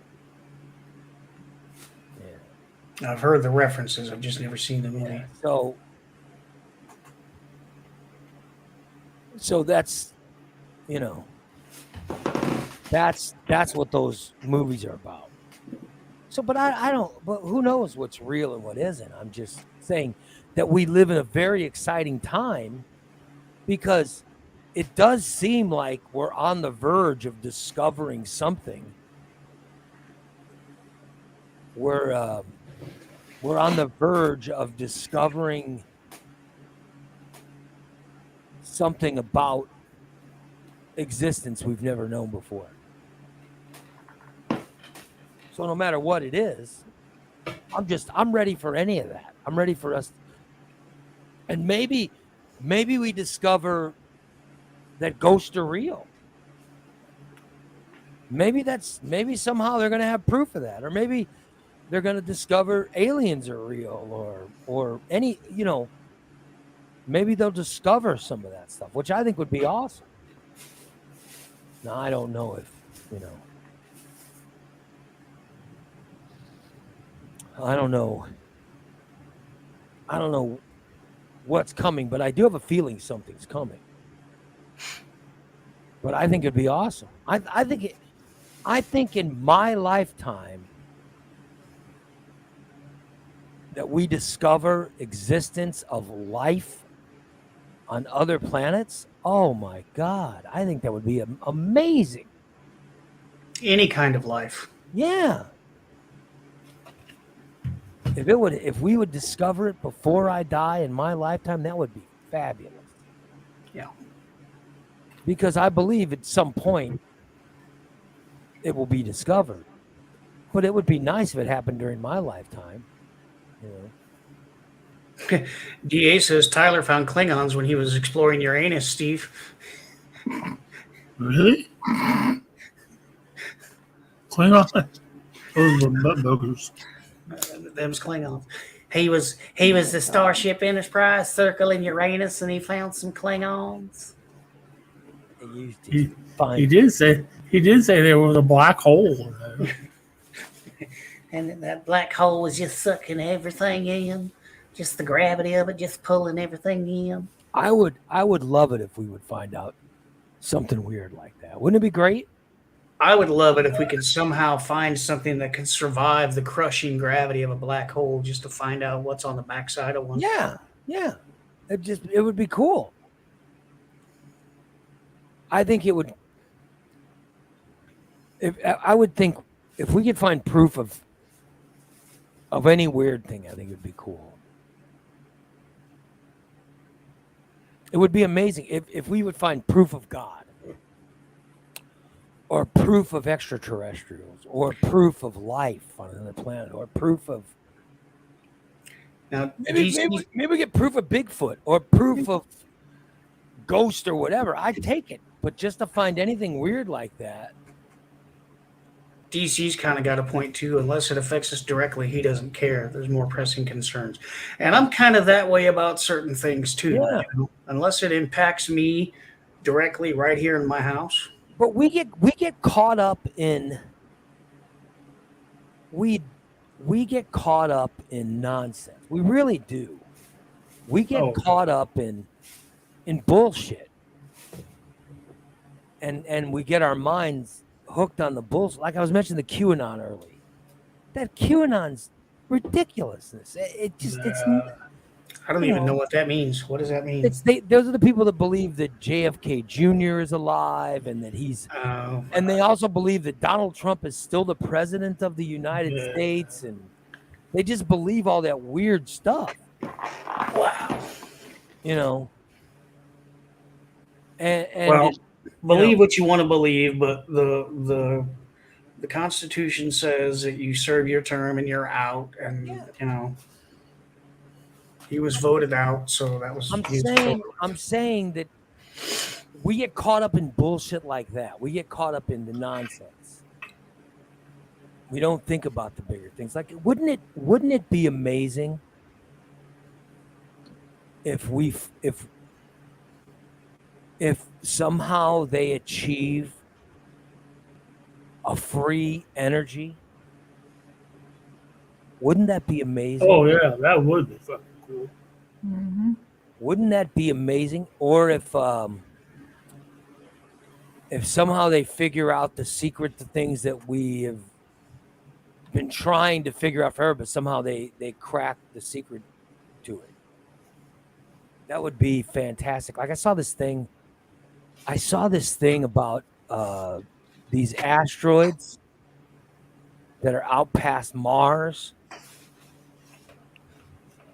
Yeah. I've heard the references. I've just never seen the movie. Yeah. So that's that's what those movies are about. So, but I don't. But who knows what's real and what isn't? I'm just saying that we live in a very exciting time, because it does seem like we're on the verge of discovering something. We're on the verge of discovering something about existence we've never known before. So no matter what it is, I'm ready for any of that. I'm ready for us. And maybe we discover that ghosts are real. Maybe somehow they're going to have proof of that, or maybe they're going to discover aliens are real, or any, maybe they'll discover some of that stuff, which I think would be awesome. Now, I don't know if, I don't know what's coming, but I do have a feeling something's coming. But I think it'd be awesome. I think in my lifetime that we discover existence of life on other planets. Oh my God. I think that would be amazing. Any kind of life. Yeah. If we would discover it before I die in my lifetime, that would be fabulous. Yeah. Because I believe at some point it will be discovered. But it would be nice if it happened during my lifetime. DA says Tyler found Klingons when he was exploring Uranus, Steve. Really? Klingons? Those were butt boogers. Them's Klingons. He was the Starship Enterprise circling Uranus, and he found some Klingons. He did say there was a black hole. And that black hole was just sucking everything in. Just the gravity of it, just pulling everything in. I would love it if we would find out something weird like that. Wouldn't it be great? I would love it if we could somehow find something that could survive the crushing gravity of a black hole just to find out what's on the backside of one. Yeah, yeah. It would be cool. I think it would. If I would think if we could find proof of any weird thing, I think it would be cool. It would be amazing if we would find proof of God, or proof of extraterrestrials, or proof of life on another planet, or proof of Now, maybe we get proof of Bigfoot or proof of ghost or whatever. I'd take it, but just to find anything weird like that. DC's kind of got a point too. Unless it affects us directly, he doesn't care. There's more pressing concerns, and I'm kind of that way about certain things too. Yeah. You know? Unless it impacts me directly right here in my house. But we get caught up in we get caught up in nonsense. We really do. We get caught up in bullshit, and we get our minds hooked on the bullshit. Like I was mentioning the QAnon early. That QAnon's ridiculousness. It's I don't even know what that means. What does that mean? Those are the people that believe that JFK Jr. is alive and that he's and they also believe that Donald Trump is still the president of the United States, and they just believe all that weird stuff. Wow. You know. And well, believe what you want to believe, but the Constitution says that you serve your term and you're out, and you know he was voted out, so that was. I'm saying that we get caught up in bullshit like that. We get caught up in the nonsense. We don't think about the bigger things. Like, wouldn't it be amazing if somehow they achieve a free energy? Wouldn't that be amazing? Oh yeah, that would be fucking cool. Mm-hmm. Wouldn't that be amazing? Or if somehow they figure out the secret to things that we have been trying to figure out forever, but somehow they crack the secret to it. That would be fantastic. Like I saw this thing about these asteroids that are out past Mars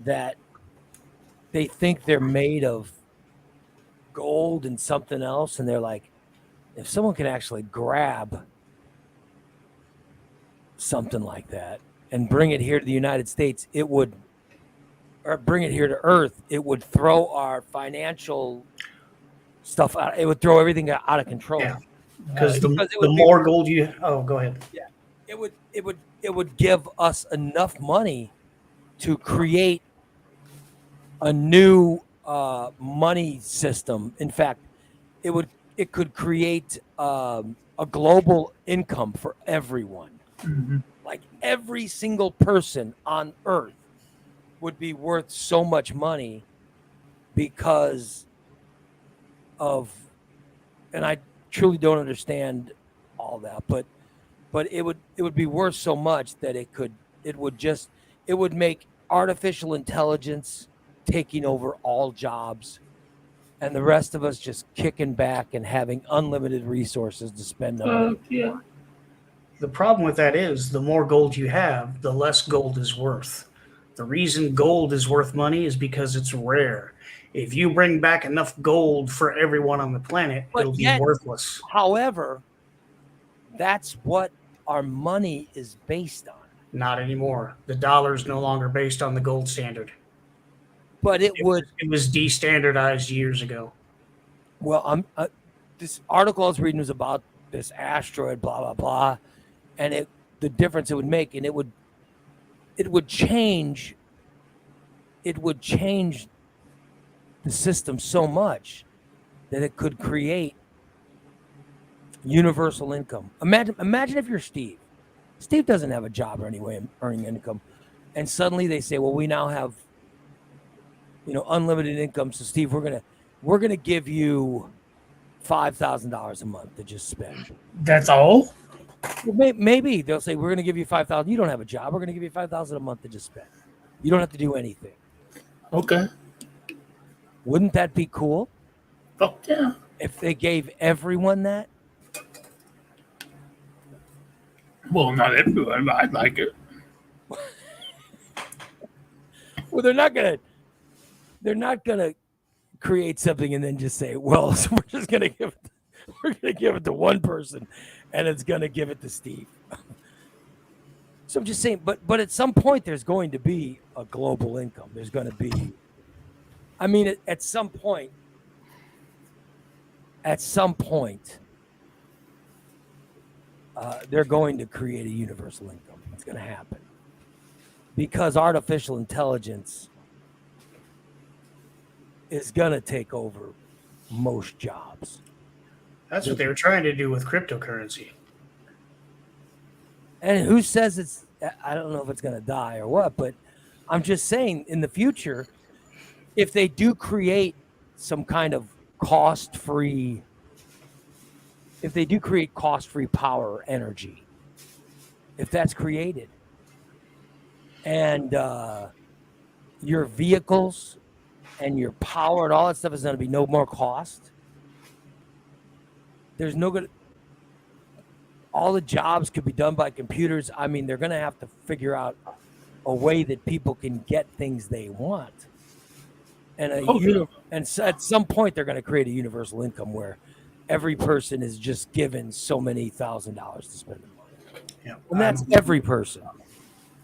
that they think they're made of gold and something else, and they're like, if someone can actually grab something like that and bring it here to the United States, or bring it here to Earth, it would throw our financial stuff out. It would throw everything out of control. Yeah. Because the more gold you go ahead. Yeah. It would give us enough money to create a new money system. In fact, it could create a global income for everyone. Mm-hmm. Like every single person on Earth would be worth so much money because of, and I truly don't understand all that, but it would be worth so much that it would make artificial intelligence taking over all jobs, and the rest of us just kicking back and having unlimited resources to spend on. Yeah. The problem with that is the more gold you have, the less gold is worth. The reason gold is worth money is because it's rare. If you bring back enough gold for everyone on the planet, it'll be worthless. However, that's what our money is based on. Not anymore. The dollar is no longer based on the gold standard. But it was destandardized years ago. Well, this article I was reading was about this asteroid, blah blah blah, and the difference it would make, and it would change the system so much that it could create universal income. Imagine if you're Steve. Steve doesn't have a job or any way of earning income, and suddenly they say, well, we now have unlimited income. So Steve, we're gonna give you $5,000 a month to just spend. That's all? Well, maybe they'll say we're gonna give you 5,000. You don't have a job. We're gonna give you 5,000 a month to just spend. You don't have to do anything. Okay. Wouldn't that be cool Fuck yeah. if they gave everyone that? Well, not everyone, but I'd like it. Well, they're not gonna create something and then just say, well, so we're gonna give it to one person, and it's gonna give it to Steve. So I'm just saying, but at some point there's going to be a global income. There's going to be, I mean, at some point, they're going to create a universal income. It's going to happen because artificial intelligence is going to take over most jobs. That's what they were trying to do with cryptocurrency. And who says I don't know if it's going to die or what, but I'm just saying in the future, if they do create some kind of cost-free power or energy, if that's created, and your vehicles and your power and all that stuff is going to be no more cost, there's no good. All the jobs could be done by computers. I mean, they're going to have to figure out a way that people can get things they want. And so at some point, they're going to create a universal income where every person is just given so many $1,000s to spend their money. Yeah. And that's every person.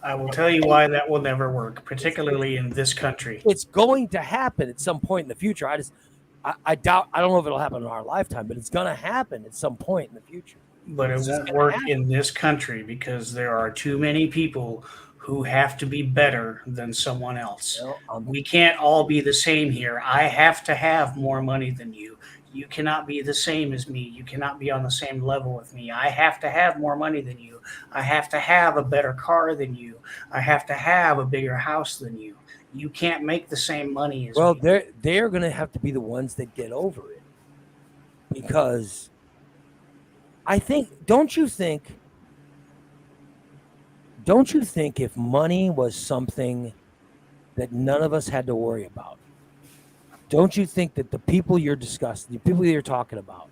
I will tell you why that will never work, particularly in this country. It's going to happen at some point in the future. I doubt, I don't know if it'll happen in our lifetime, but it's going to happen at some point in the future. But it won't work in this country because there are too many people who have to be better than someone else. We can't all be the same here. I have to have more money than you. You cannot be the same as me. You cannot be on the same level with me. I have to have more money than you. I have to have a better car than you. I have to have a bigger house than you. You can't make the same money as me. Well, they're going to have to be the ones that get over it, because I think, don't you think if money was something that none of us had to worry about, don't you think that the people you're discussing, the people you're talking about,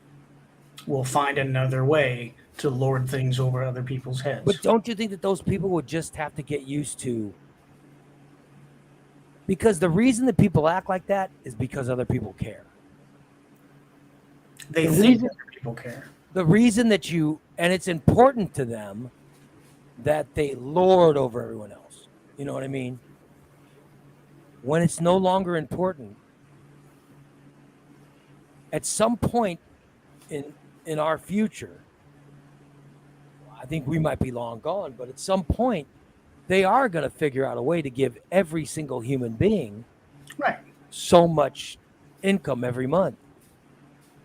will find another way to lord things over other people's heads? But don't you think that those people would just have to get used to? Because the reason that people act like that is because other people care. They think other people care. The reason that and it's important to them that they lord over everyone else. You know what I mean? When it's no longer important, at some point in our future, I think we might be long gone, but at some point, they are going to figure out a way to give every single human being so much income every month.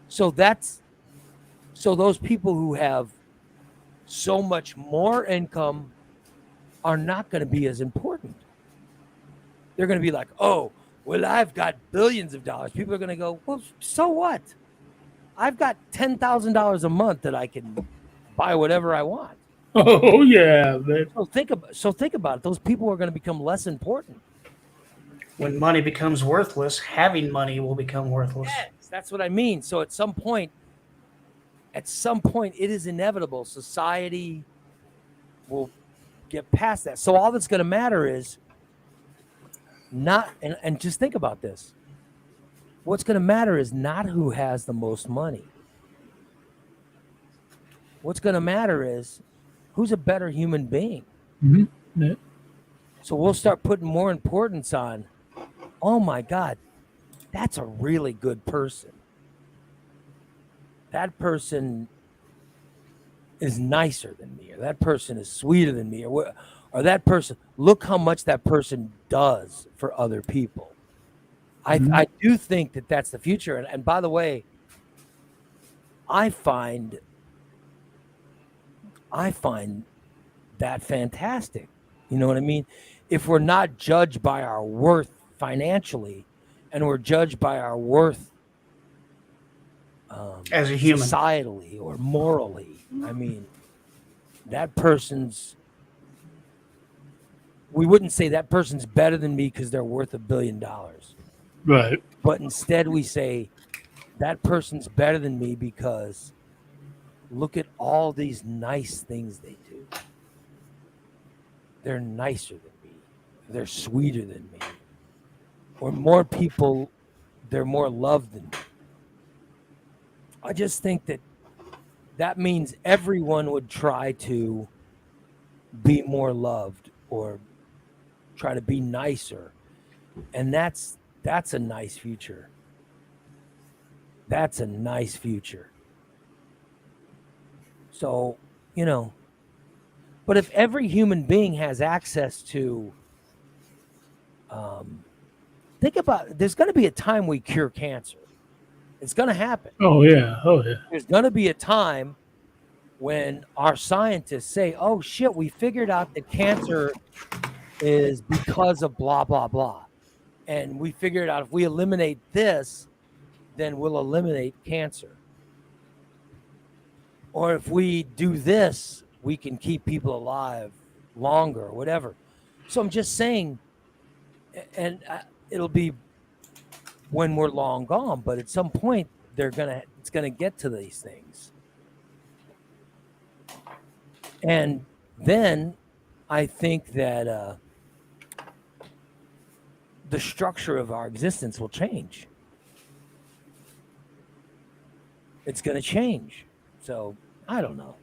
So those people who have so much more income are not going to be as important. They're going to be like, oh, well, I've got billions of dollars. People are going to go, well, so what? I've got $10,000 a month that I can buy whatever I want. Oh yeah, man. So think about it. Those people are going to become less important. When money becomes worthless, having money will become worthless. Yes, that's what I mean. So at some point, it is inevitable. Society will get past that. So all that's going to matter is not, and just think about this. What's going to matter is not who has the most money. What's going to matter is who's a better human being. Mm-hmm. Yeah. So we'll start putting more importance on, oh my God, that's a really good person. That person is nicer than me, or that person is sweeter than me, or that person, look how much that person does for other people. I do think that that's the future. And by the way, I find that fantastic. You know what I mean? If we're not judged by our worth financially, and we're judged by our worth As a human. societally or morally. I mean, that person's, we wouldn't say that person's better than me because they're worth $1 billion. Right. But instead we say that person's better than me because look at all these nice things they do. They're nicer than me. They're sweeter than me. Or more people, they're more loved than me. I just think that means everyone would try to be more loved or try to be nicer. And that's a nice future. That's a nice future. So, but if every human being has access to, think about it, there's going to be a time we cure cancer. It's going to happen. Oh yeah. Oh yeah. There's going to be a time when our scientists say, oh shit, we figured out that cancer is because of blah, blah, blah. And we figured out if we eliminate this, then we'll eliminate cancer. Or if we do this, we can keep people alive longer or whatever. So I'm just saying, and it'll be when we're long gone, but at some point it's gonna get to these things. And then I think that the structure of our existence will change. It's going to change. So I don't know.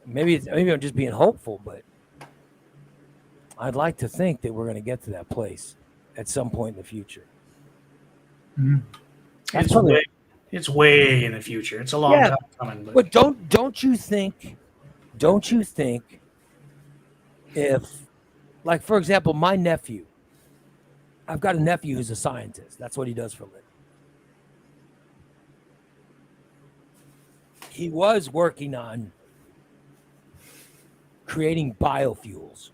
Maybe I'm just being hopeful, but I'd like to think that we're going to get to that place at some point in the future. It's way in the future. It's a long time coming. But don't you think if, like, for example, my nephew, I've got a nephew who's a scientist. That's what he does for a living. He was working on creating biofuels.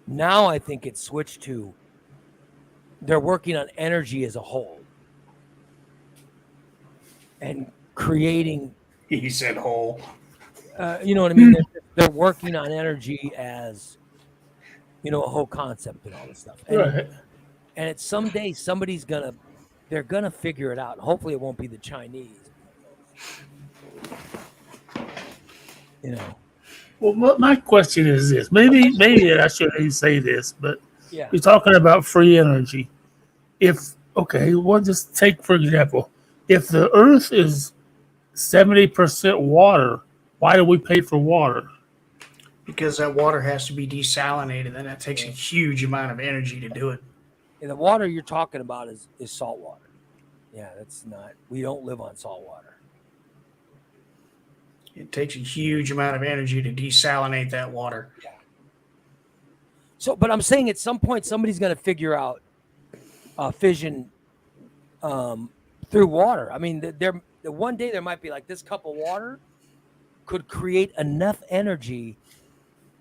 Now I think it's switched to they're working on energy as a whole and creating. He said whole. You know what I mean? They're working on energy as, a whole concept and all this stuff. And, Right. and it's someday they're gonna figure it out. Hopefully it won't be the Chinese. Well, my question is this. Maybe I shouldn't say this, but Yeah. you're talking about free energy. We'll just take, for example, if the Earth is 70% water, why do we pay for water? Because that water has to be desalinated, and that takes a huge amount of energy to do it. And the water you're talking about is salt water. Yeah, we don't live on salt water. It takes a huge amount of energy to desalinate that water. Yeah. So, but I'm saying at some point somebody's going to figure out fission through water. I mean, one day there might be like this cup of water could create enough energy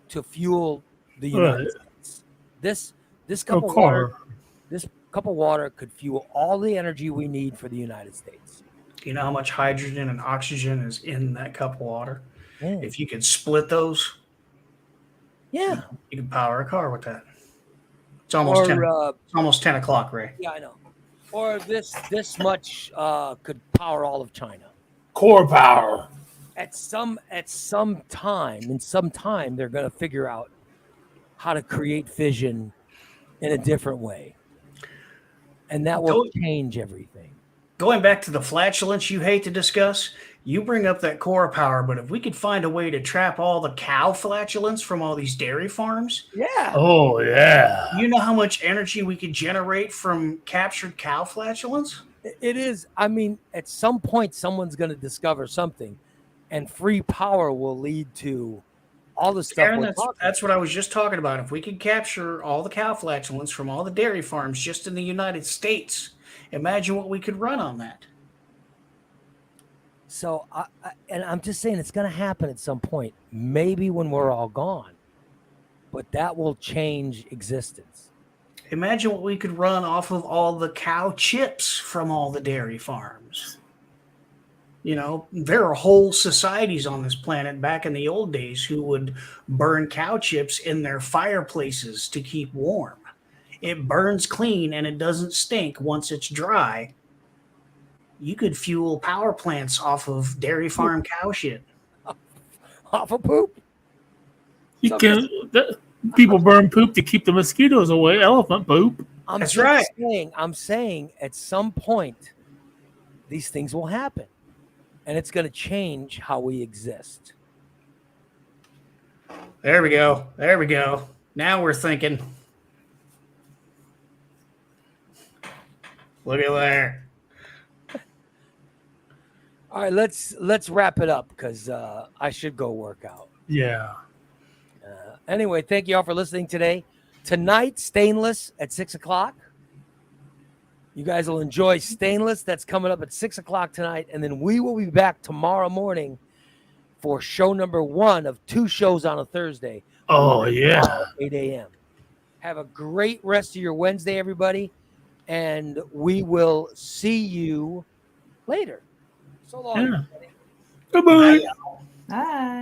to fuel the United States. This cup of water, could fuel all the energy we need for the United States. Do you know how much hydrogen and oxygen is in that cup of water? Yeah. If you could split those, Yeah. you could power a car with that. It's almost 10 o'clock, Ray. Yeah, I know. Or this much could power all of China. Core power. At some time, they're going to figure out how to create fission in a different way, and that will change everything. Going back to the flatulence you hate to discuss, you bring up that core power, but if we could find a way to trap all the cow flatulence from all these dairy farms, Yeah. Oh yeah. you know how much energy we could generate from captured cow flatulence? It is. I mean, at some point, someone's going to discover something, and free power will lead to all the stuff. Aaron, that's what I was just talking about. If we could capture all the cow flatulence from all the dairy farms just in the United States, imagine what we could run on that. So, I'm just saying it's going to happen at some point, maybe when we're all gone, but that will change existence. Imagine what we could run off of all the cow chips from all the dairy farms. You know, there are whole societies on this planet back in the old days who would burn cow chips in their fireplaces to keep warm. It burns clean and it doesn't stink once it's dry. You could fuel power plants off of dairy farm cow shit. Off of poop. You can. People burn poop to keep the mosquitoes away. Elephant poop. That's right. I'm saying at some point, these things will happen. And it's going to change how we exist. There we go. There we go. Now we're thinking. Look at there. All right, let's wrap it up because I should go work out. Yeah. Anyway, thank you all for listening today. Tonight, Stainless at 6:00. You guys will enjoy Stainless. That's coming up at 6:00 tonight. And then we will be back tomorrow morning for show number 1 of 2 shows on a Thursday. Oh, yeah. 8 a.m. Have a great rest of your Wednesday, everybody. And we will see you later. So long, Yeah. everybody. Bye-bye. Bye.